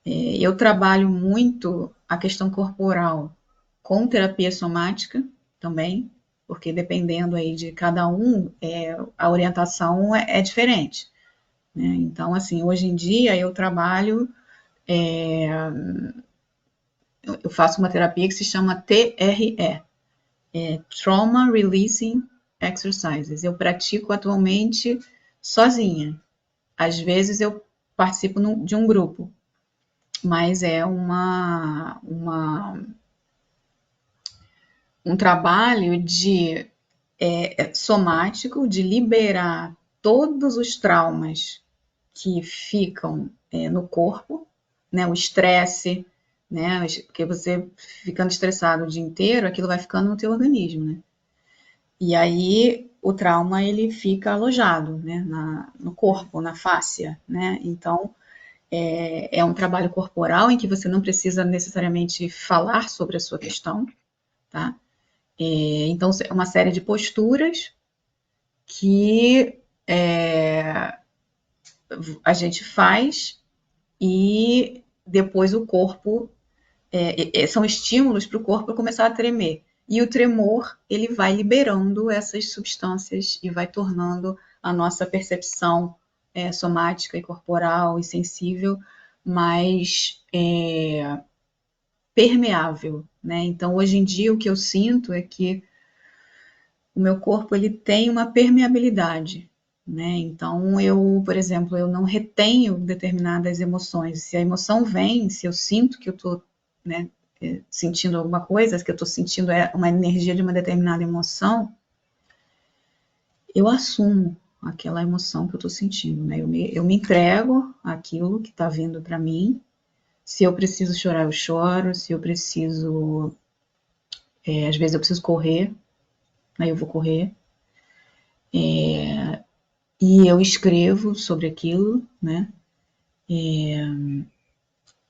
C: Eu trabalho muito a questão corporal com terapia somática também, porque dependendo aí de cada um, a orientação é diferente, né? Então, assim, hoje em dia eu trabalho, eu faço uma terapia que se chama TRE, Trauma Releasing Exercises. Eu pratico atualmente sozinha. Às vezes eu participo de um grupo, mas é um trabalho somático, de liberar todos os traumas que ficam no corpo, né? O estresse, né? Porque você ficando estressado o dia inteiro, aquilo vai ficando no teu organismo, né? E aí o trauma ele fica alojado, né? No corpo, na fáscia, né? Então é um trabalho corporal em que você não precisa necessariamente falar sobre a sua questão, tá? Então é uma série de posturas que a gente faz e depois o corpo são estímulos para o corpo começar a tremer. E o tremor, ele vai liberando essas substâncias e vai tornando a nossa percepção somática e corporal e sensível mais permeável, né? Então, hoje em dia, o que eu sinto é que o meu corpo ele tem uma permeabilidade, né? Então, por exemplo, eu não retenho determinadas emoções. Se a emoção vem, se eu sinto que eu estou, né, sentindo alguma coisa, que eu estou sentindo uma energia de uma determinada emoção, eu assumo aquela emoção que eu estou sentindo, né? Eu me entrego àquilo que está vindo para mim. Se eu preciso chorar, eu choro. Se eu preciso, às vezes eu preciso correr, aí eu vou correr. E eu escrevo sobre aquilo, né?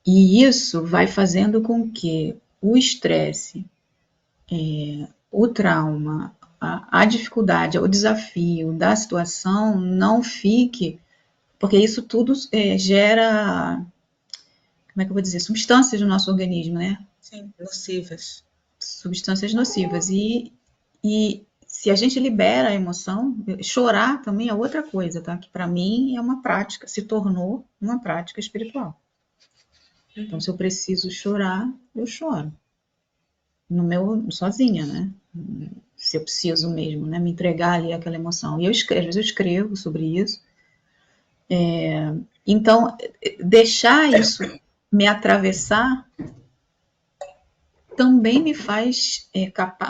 C: E isso vai fazendo com que o estresse, o trauma, a dificuldade, o desafio da situação não fique, porque isso tudo gera, como é que eu vou dizer, substâncias no nosso organismo, né?
B: Sim, nocivas.
C: Substâncias nocivas. E se a gente libera a emoção, chorar também é outra coisa, tá? Que para mim é uma prática, se tornou uma prática espiritual. Então, se eu preciso chorar, eu choro. Sozinha, né? Se eu preciso mesmo, né? Me entregar ali àquela emoção. E às vezes eu escrevo sobre isso. Então, deixar isso me atravessar também me faz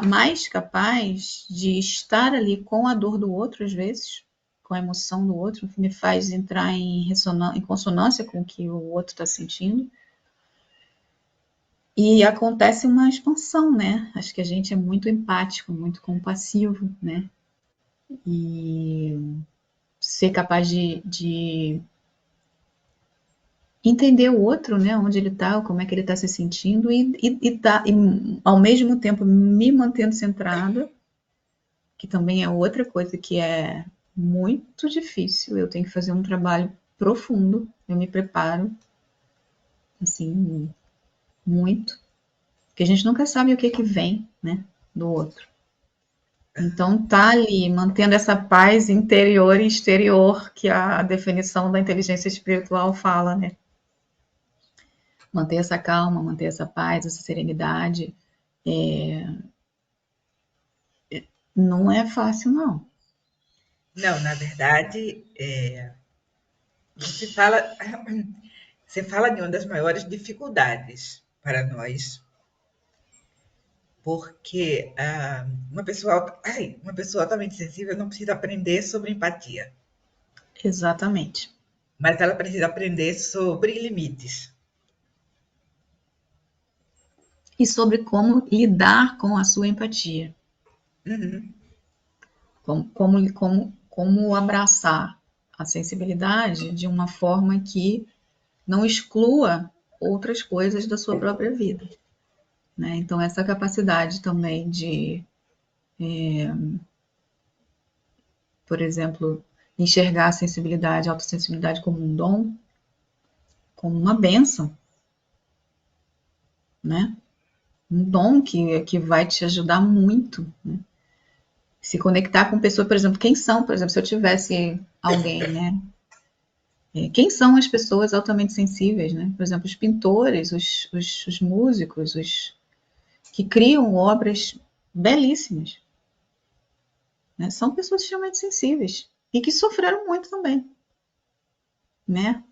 C: mais capaz de estar ali com a dor do outro, às vezes, com a emoção do outro, que me faz entrar em consonância com o que o outro está sentindo. E acontece uma expansão, né? Acho que a gente é muito empático, muito compassivo, né? E ser capaz de entender o outro, né? Onde ele está, como é que ele está se sentindo e ao mesmo tempo me mantendo centrada, que também é outra coisa que é muito difícil. Eu tenho que fazer um trabalho profundo, eu me preparo, assim, muito, porque a gente nunca sabe o que vem, né, do outro. Então, tá ali, mantendo essa paz interior e exterior, que a definição da inteligência espiritual fala, né? Manter essa calma, manter essa paz, essa serenidade, não é fácil, não.
B: Não, na verdade, você fala, você fala de uma das maiores dificuldades para nós, porque uma pessoa altamente sensível não precisa aprender sobre empatia,
C: Exatamente.
B: mas ela precisa aprender sobre limites.
C: E sobre como lidar com a sua empatia.
B: Uhum.
C: Como abraçar a sensibilidade de uma forma que não exclua outras coisas da sua própria vida, né? Então, essa capacidade também de, por exemplo, enxergar a sensibilidade, a autossensibilidade como um dom, como uma bênção, né? Um dom que vai te ajudar muito, né? Se conectar com pessoas, por exemplo, quem são, por exemplo, se eu tivesse alguém, né? Quem são as pessoas altamente sensíveis, né? Por exemplo, os pintores, os músicos, os que criam obras belíssimas, né? São pessoas extremamente sensíveis e que sofreram muito também, né?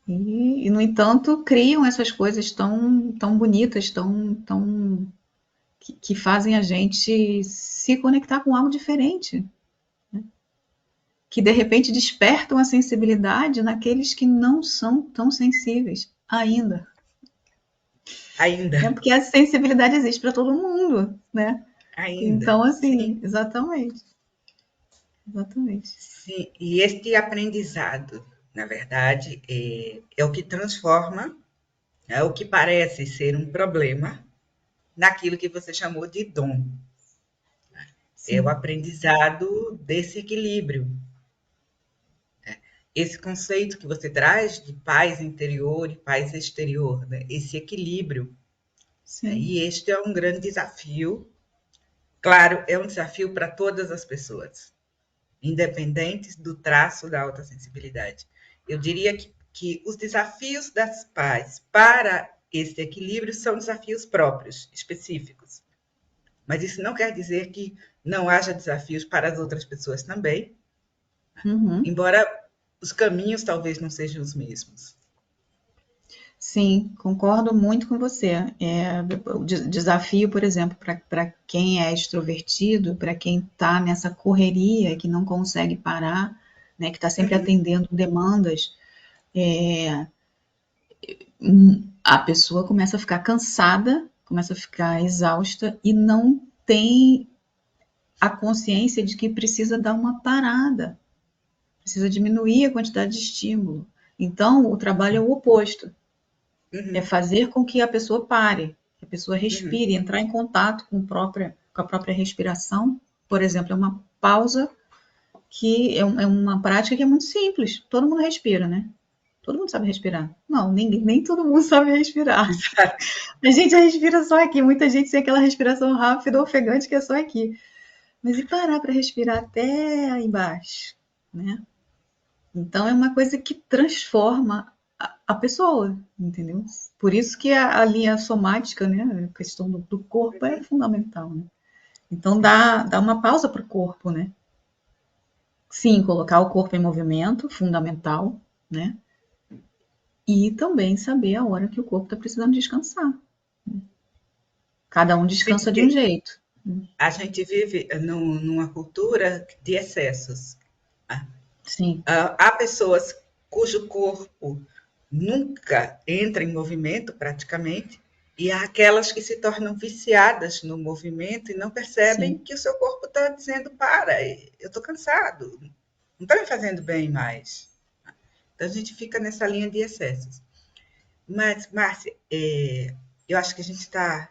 C: E no entanto, criam essas coisas tão bonitas, que fazem a gente se conectar com algo diferente, né? Que de repente despertam a sensibilidade naqueles que não são tão sensíveis ainda.
B: Ainda.
C: É porque a sensibilidade existe para todo mundo, né?
B: Ainda.
C: Então, assim,
B: Sim.
C: exatamente. Exatamente.
B: Sim. E este aprendizado, na verdade, é o que transforma, né, o que parece ser um problema naquilo que você chamou de dom. É o
C: Sim.
B: aprendizado desse equilíbrio. Esse conceito que você traz de paz interior e paz exterior, né? Esse equilíbrio.
C: Sim.
B: E este é um grande desafio. Claro, é um desafio para todas as pessoas, independentes do traço da alta sensibilidade. Eu diria que os desafios das pais para esse equilíbrio são desafios próprios, específicos. Mas isso não quer dizer que não haja desafios para as outras pessoas também, embora os caminhos talvez não sejam os mesmos.
C: Sim, concordo muito com você. O desafio, por exemplo, para quem é extrovertido, para quem está nessa correria que não consegue parar, né, que está sempre atendendo demandas, a pessoa começa a ficar cansada, começa a ficar exausta e não tem a consciência de que precisa dar uma parada, precisa diminuir a quantidade de estímulo. Então, o trabalho é o oposto. É fazer com que a pessoa pare, que a pessoa respire, entrar em contato com a própria respiração. Por exemplo, é uma pausa que é uma prática que é muito simples. Todo mundo respira, né? Todo mundo sabe respirar. Não, nem todo mundo sabe respirar. A gente respira só aqui. Muita gente tem aquela respiração rápida, ofegante, que é só aqui. Mas e parar para respirar até aí embaixo, né? Então é uma coisa que transforma a pessoa, entendeu? Por isso que a linha somática, né, a questão do corpo é fundamental, né? Então dá uma pausa para o corpo, né? Sim, colocar o corpo em movimento, fundamental, né? E também saber a hora que o corpo está precisando descansar. Cada um
B: Sim,
C: descansa de um
B: porque
C: jeito.
B: a gente vive numa cultura de excessos.
C: Sim.
B: Há pessoas cujo corpo nunca entra em movimento, praticamente, e há aquelas que se tornam viciadas no movimento e não percebem
C: Sim.
B: que o seu corpo está dizendo: para, eu estou cansado, não está me fazendo bem mais. Então a gente fica nessa linha de excessos. Mas, Márcia, eu acho que a gente está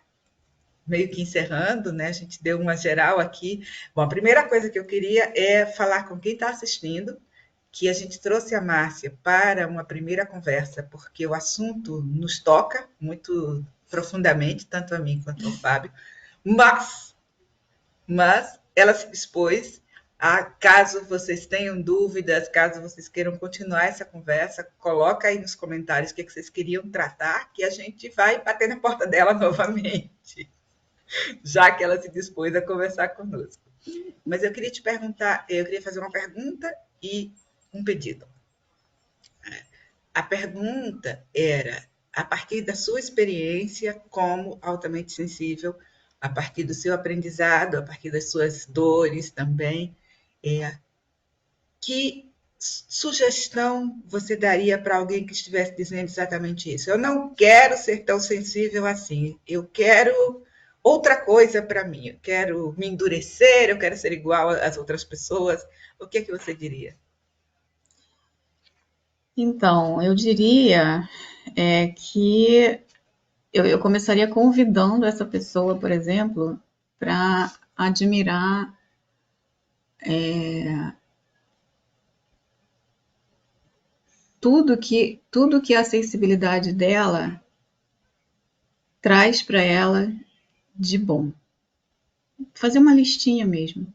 B: meio que encerrando, né? A gente deu uma geral aqui. Bom, a primeira coisa que eu queria é falar com quem está assistindo que a gente trouxe a Márcia para uma primeira conversa, porque o assunto nos toca muito profundamente, tanto a mim quanto ao Fábio, mas ela se dispôs a, caso vocês tenham dúvidas, caso vocês queiram continuar essa conversa, coloca aí nos comentários o que vocês queriam tratar, que a gente vai bater na porta dela novamente, já que ela se dispôs a conversar conosco. Mas eu queria te perguntar, eu queria fazer uma pergunta e um pedido. A pergunta era, a partir da sua experiência como altamente sensível, a partir do seu aprendizado, a partir das suas dores também, que sugestão você daria para alguém que estivesse dizendo exatamente isso? Eu não quero ser tão sensível assim, eu quero outra coisa para mim, eu quero me endurecer, eu quero ser igual às outras pessoas. O que é que você diria?
C: Então, eu diria que eu começaria convidando essa pessoa, por exemplo, para admirar tudo que a sensibilidade dela traz para ela de bom. Fazer uma listinha mesmo.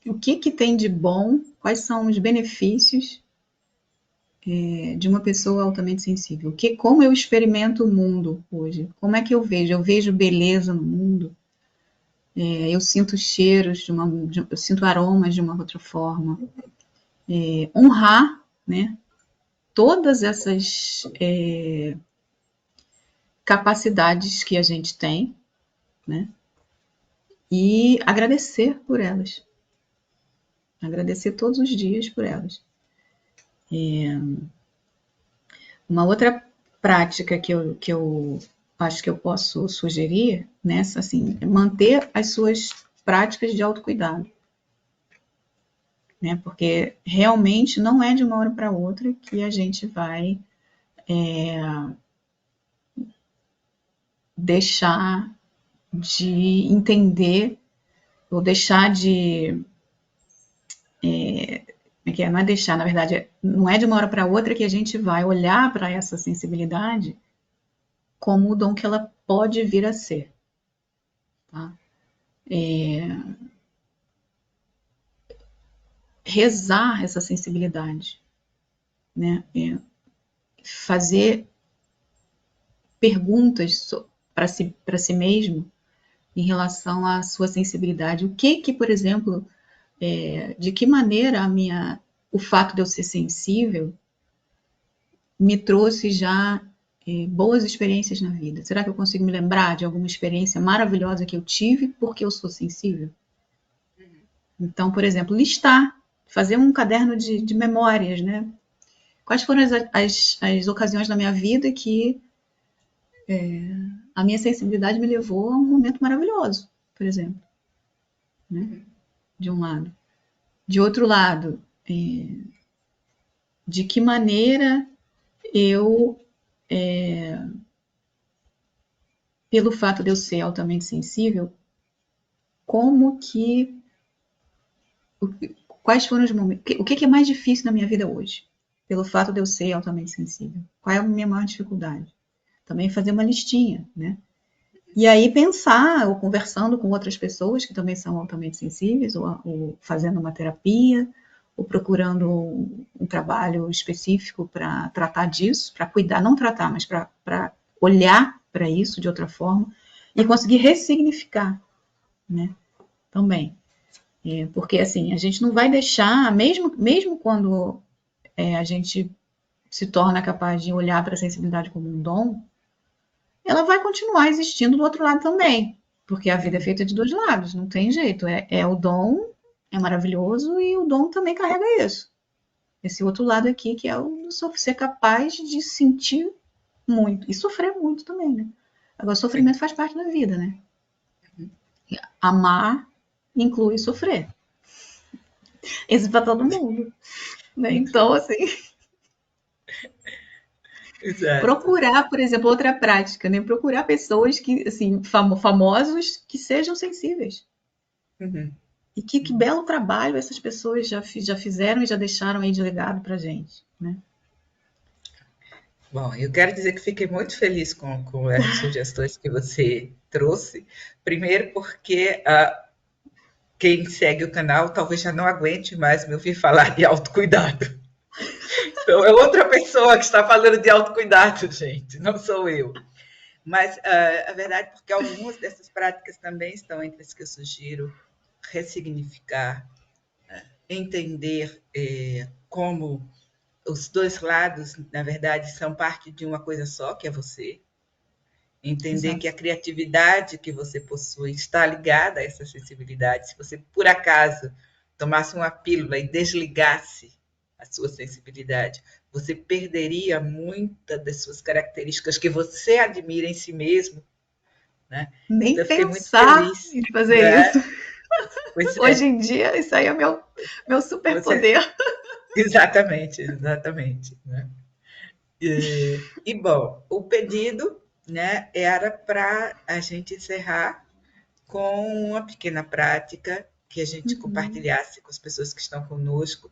C: O que tem de bom, quais são os benefícios de uma pessoa altamente sensível? Como eu experimento o mundo hoje? Como é que eu vejo? Eu vejo beleza no mundo? Eu sinto cheiros, eu sinto aromas de uma outra forma. Honrar, né, todas essas capacidades que a gente tem, né, e agradecer por elas. Agradecer todos os dias por elas. Uma outra prática que eu acho que eu posso sugerir nessa, assim, é manter as suas práticas de autocuidado. Né? Porque realmente não é de uma hora para outra que a gente vai deixar de entender ou deixar de não é deixar, na verdade, não é de uma hora para outra que a gente vai olhar para essa sensibilidade como o dom que ela pode vir a ser. Tá? Rezar essa sensibilidade, né? Fazer perguntas para si mesmo em relação à sua sensibilidade. O que, por exemplo, de que maneira o fato de eu ser sensível me trouxe já boas experiências na vida? Será que eu consigo me lembrar de alguma experiência maravilhosa que eu tive porque eu sou sensível? Então, por exemplo, listar, fazer um caderno de memórias, né? Quais foram as ocasiões da minha vida que a minha sensibilidade me levou a um momento maravilhoso, por exemplo, né? De um lado. De outro lado, de que maneira eu, pelo fato de eu ser altamente sensível, quais foram os momentos, o que é mais difícil na minha vida hoje, pelo fato de eu ser altamente sensível? Qual é a minha maior dificuldade? Também fazer uma listinha, né? E aí pensar, ou conversando com outras pessoas que também são altamente sensíveis, ou fazendo uma terapia, ou procurando um trabalho específico para tratar disso, para cuidar, não tratar, mas para olhar para isso de outra forma e conseguir ressignificar, né? Também. Porque, assim, a gente não vai deixar, mesmo quando a gente se torna capaz de olhar para a sensibilidade como um dom, ela vai continuar existindo do outro lado também, porque a vida é feita de dois lados, não tem jeito. O dom é maravilhoso e o dom também carrega isso. Esse outro lado aqui, que é o ser capaz de sentir muito e sofrer muito também, né? Agora, sofrimento faz parte da vida, né? Amar inclui sofrer. Isso para todo mundo. Né? Então, assim.
B: Exato.
C: Procurar, por exemplo, outra prática, né? Procurar pessoas que, assim, famosos que sejam sensíveis. E que belo trabalho essas pessoas já fizeram e já deixaram aí de legado para a gente, né?
B: Bom, eu quero dizer que fiquei muito feliz com as sugestões que você trouxe. Primeiro porque quem segue o canal talvez já não aguente mais me ouvir falar de autocuidado. Então, é outra pessoa que está falando de autocuidado, gente, não sou eu. Mas a verdade é porque algumas dessas práticas também estão entre as que eu sugiro ressignificar, entender como os dois lados, na verdade, são parte de uma coisa só, que é você. Entender Exato. Que a criatividade que você possui está ligada a essa sensibilidade. Se você, por acaso, tomasse uma pílula e desligasse a sua sensibilidade, você perderia muitas das suas características que você admira em si mesmo. Né?
C: Nem então, pensar em fazer isso.
B: Pois
C: Hoje em dia, isso aí é meu superpoder.
B: Exatamente, exatamente, né? Bom, o pedido, né, era para a gente encerrar com uma pequena prática que a gente
C: Uhum.
B: compartilhasse com as pessoas que estão conosco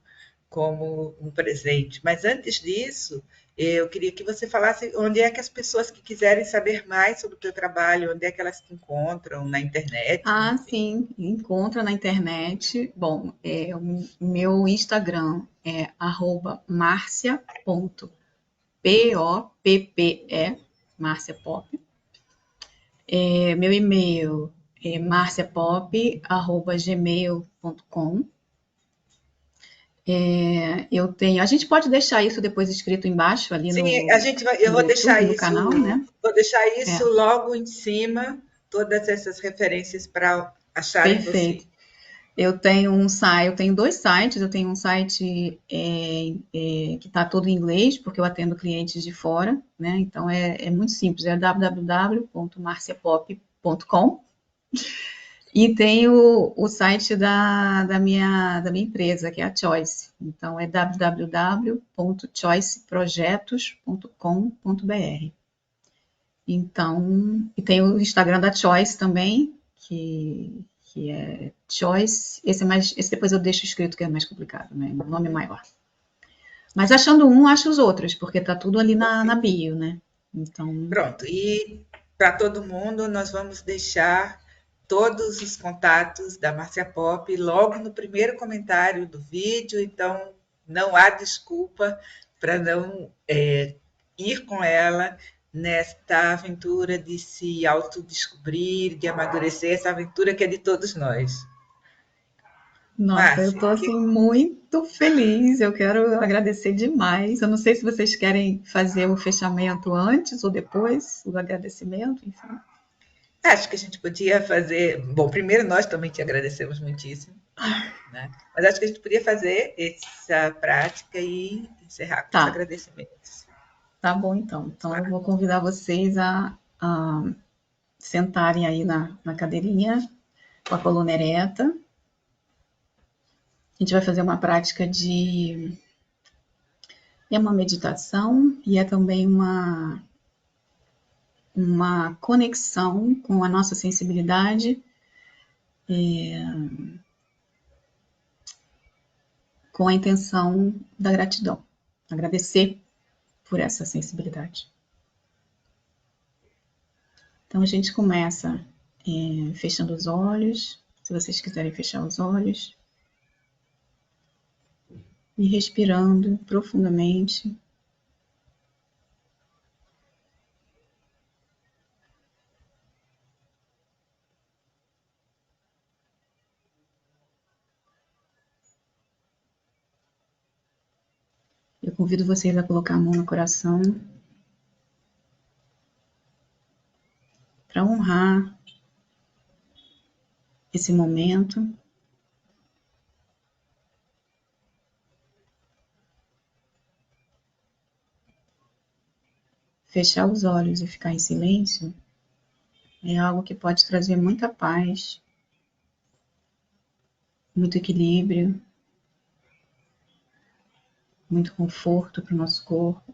B: como um presente. Mas antes disso, eu queria que você falasse onde é que as pessoas que quiserem saber mais sobre o teu trabalho, onde é que elas te encontram na internet,
C: Ah,
B: enfim.
C: sim, encontra na internet. Bom, o meu Instagram é @marcia.poppe, Márcia Pop. Meu e-mail é marciapop@gmail.com. A gente pode deixar isso depois escrito embaixo ali
B: Sim, a
C: no,
B: gente vai, eu
C: no YouTube, no canal, né?
B: vou deixar
C: É,
B: isso logo em cima, todas essas referências para acharem você.
C: perfeito. Eu tenho dois sites. Eu tenho um site que está todo em inglês, porque eu atendo clientes de fora, né? Então é muito simples, é www.marciapop.com. E tem o site da minha empresa, que é a Choice. Então é www.choiceprojetos.com.br. Então, e tem o Instagram da Choice também, que é Choice. Esse depois eu deixo escrito, que é mais complicado, né? O nome é maior. Mas achando um, acho os outros, porque tá tudo ali na
B: Ok.
C: bio, né? Então,
B: Pronto. E para todo mundo, nós vamos deixar todos os contatos da Márcia Pop logo no primeiro comentário do vídeo, então não há desculpa para não ir com ela nesta aventura de se autodescobrir, de amadurecer, essa aventura que é de todos nós.
C: nossa, eu
B: Márcia,
C: tô assim muito feliz. Eu quero agradecer demais. Eu não sei se vocês querem fazer o fechamento antes ou depois, o agradecimento, enfim.
B: acho que a gente podia fazer. Bom, primeiro nós também te agradecemos muitíssimo, né? Mas acho que a gente podia fazer essa prática e encerrar com os
C: Tá,
B: agradecimentos.
C: tá bom então. Então eu vou convidar vocês a sentarem aí na cadeirinha, com a coluna ereta. A gente vai fazer uma prática de. É uma meditação e é também uma conexão com a nossa sensibilidade, com a intenção da gratidão. Agradecer por essa sensibilidade. Então a gente começa fechando os olhos, se vocês quiserem fechar os olhos, e respirando profundamente. Eu convido vocês a colocar a mão no coração para honrar esse momento. Fechar os olhos e ficar em silêncio é algo que pode trazer muita paz, muito equilíbrio, muito conforto para o nosso corpo.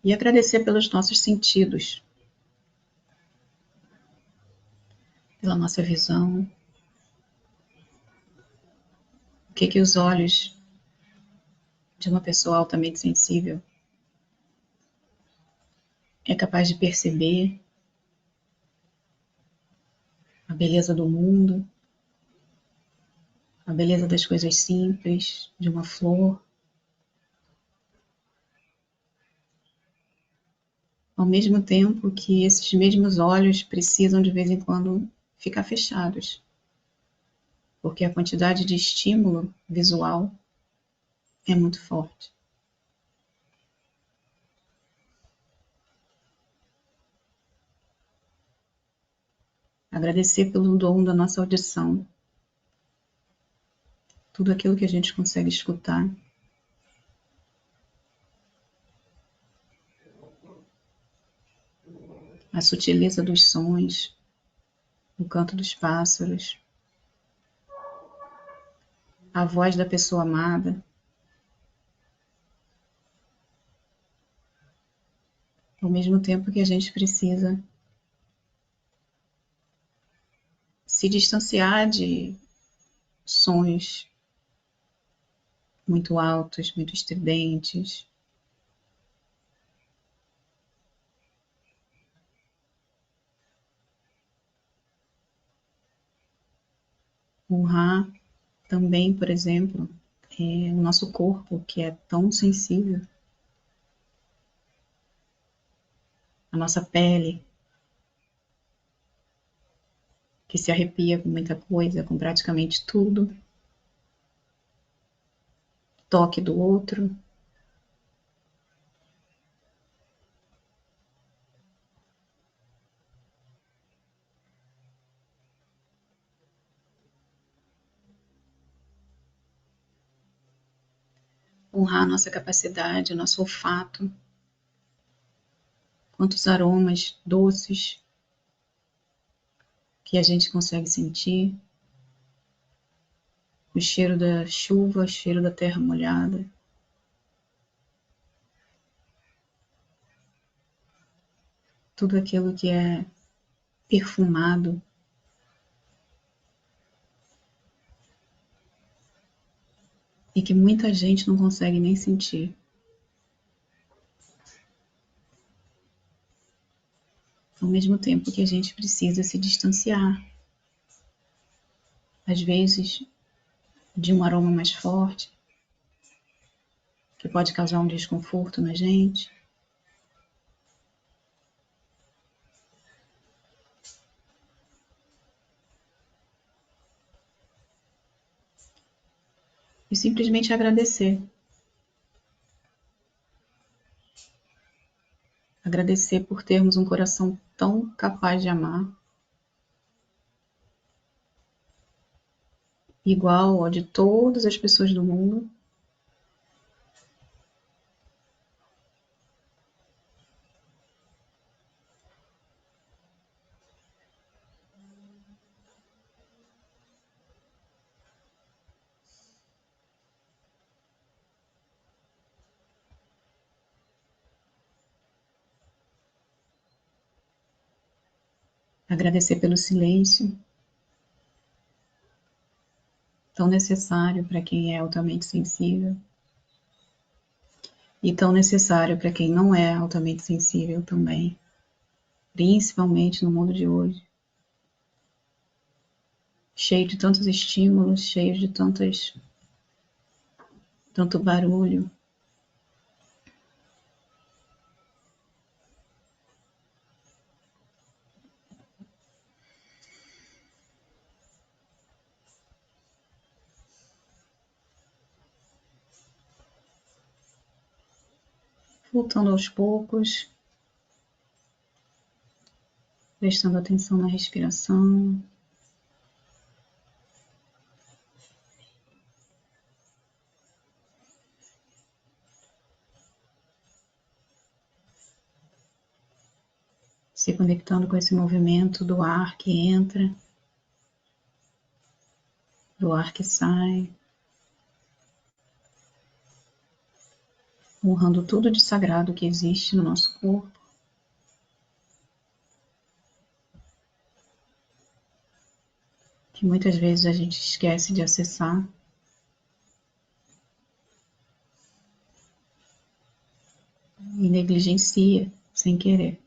C: E agradecer pelos nossos sentidos, pela nossa visão, o que os olhos de uma pessoa altamente sensível é capaz de perceber: a beleza do mundo, a beleza das coisas simples, de uma flor, ao mesmo tempo que esses mesmos olhos precisam de vez em quando ficar fechados, porque a quantidade de estímulo visual é muito forte. Agradecer pelo dom da nossa audição, tudo aquilo que a gente consegue escutar. a sutileza dos sons, o canto dos pássaros, a voz da pessoa amada, ao mesmo tempo que a gente precisa se distanciar de sons muito altos, muito estridentes. Honrar também, por exemplo, o nosso corpo, que é tão sensível, a nossa pele, que se arrepia com muita coisa, com praticamente tudo, toque do outro. Honrar a nossa capacidade, o nosso olfato, quantos aromas doces que a gente consegue sentir, o cheiro da chuva, o cheiro da terra molhada. Tudo aquilo que é perfumado. E que muita gente não consegue nem sentir. Ao mesmo tempo que a gente precisa se distanciar, às vezes, de um aroma mais forte, que pode causar um desconforto na gente. E simplesmente agradecer. Agradecer por termos um coração tão capaz de amar, igual ao de todas as pessoas do mundo. Agradecer pelo silêncio, tão necessário para quem é altamente sensível e tão necessário para quem não é altamente sensível também, principalmente no mundo de hoje, cheio de tantos estímulos, cheio de tanto barulho. Voltando aos poucos, prestando atenção na respiração. Se conectando com esse movimento do ar que entra, do ar que sai, honrando tudo de sagrado que existe no nosso corpo. Que muitas vezes a gente esquece de acessar. E negligencia sem querer.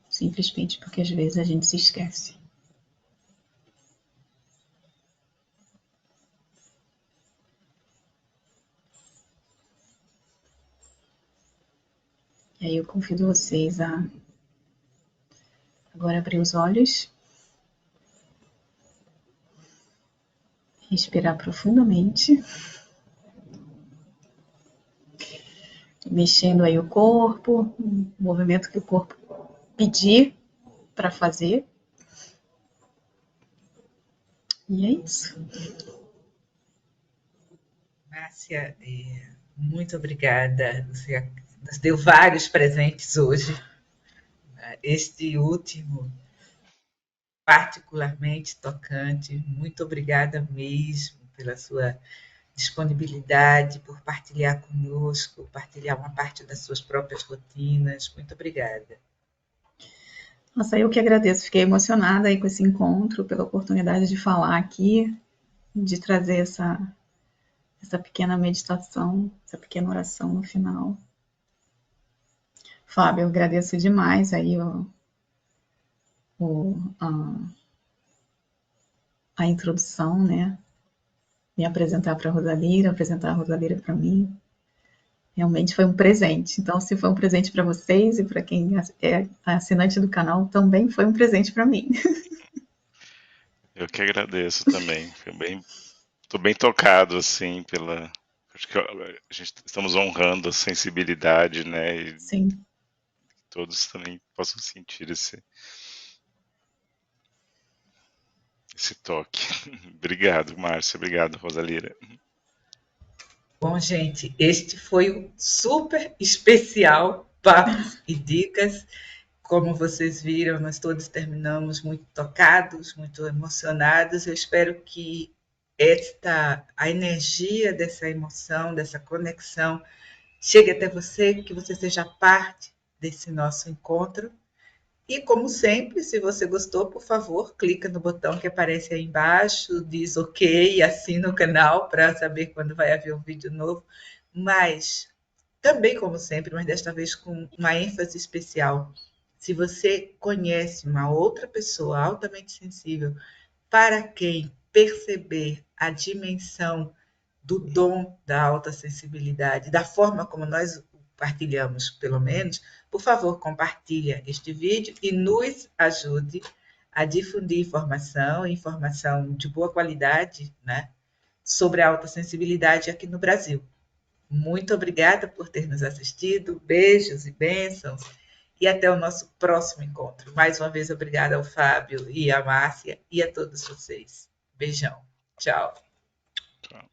C: Simplesmente porque às vezes a gente se esquece. E aí eu convido vocês a agora abrir os olhos, respirar profundamente, mexendo aí o corpo, o movimento que o corpo pedir para fazer. E é isso.
B: Márcia, muito obrigada. Você nos deu vários presentes hoje. este último, particularmente tocante. Muito obrigada mesmo pela sua disponibilidade, por partilhar conosco, partilhar uma parte das suas próprias rotinas. Muito obrigada.
C: Nossa, eu que agradeço, fiquei emocionada aí com esse encontro, pela oportunidade de falar aqui, de trazer essa pequena meditação, essa pequena oração no final. Fábio, eu agradeço demais aí a introdução, né? Me apresentar para a Rosalira, apresentar a Rosalira para mim. Realmente foi um presente. Então, se foi um presente para vocês e para quem é assinante do canal, também foi um presente para mim.
A: Eu que agradeço também. Tô bem tocado, assim, acho que estamos honrando a sensibilidade, né? E
C: Sim.
A: todos também possam sentir esse toque. Obrigado, Márcia. Obrigado, Rosalira.
B: Bom, gente, este foi um super especial Papos e Dicas. Como vocês viram, nós todos terminamos muito tocados, muito emocionados. Eu espero que a energia dessa emoção, dessa conexão, chegue até você, que você seja parte desse nosso encontro. E, como sempre, se você gostou, por favor, clica no botão que aparece aí embaixo, diz ok e assina o canal para saber quando vai haver um vídeo novo. Mas, também, como sempre, mas desta vez com uma ênfase especial, se você conhece uma outra pessoa altamente sensível para quem perceber a dimensão do dom da alta sensibilidade, da forma como nós partilhamos, pelo menos, por favor, compartilha este vídeo e nos ajude a difundir informação de boa qualidade, né, sobre a alta sensibilidade aqui no Brasil. Muito obrigada por ter nos assistido, beijos e bênçãos, e até o nosso próximo encontro. Mais uma vez, obrigada ao Fábio e à Márcia e a todos vocês. Beijão. Tchau.
A: Tchau.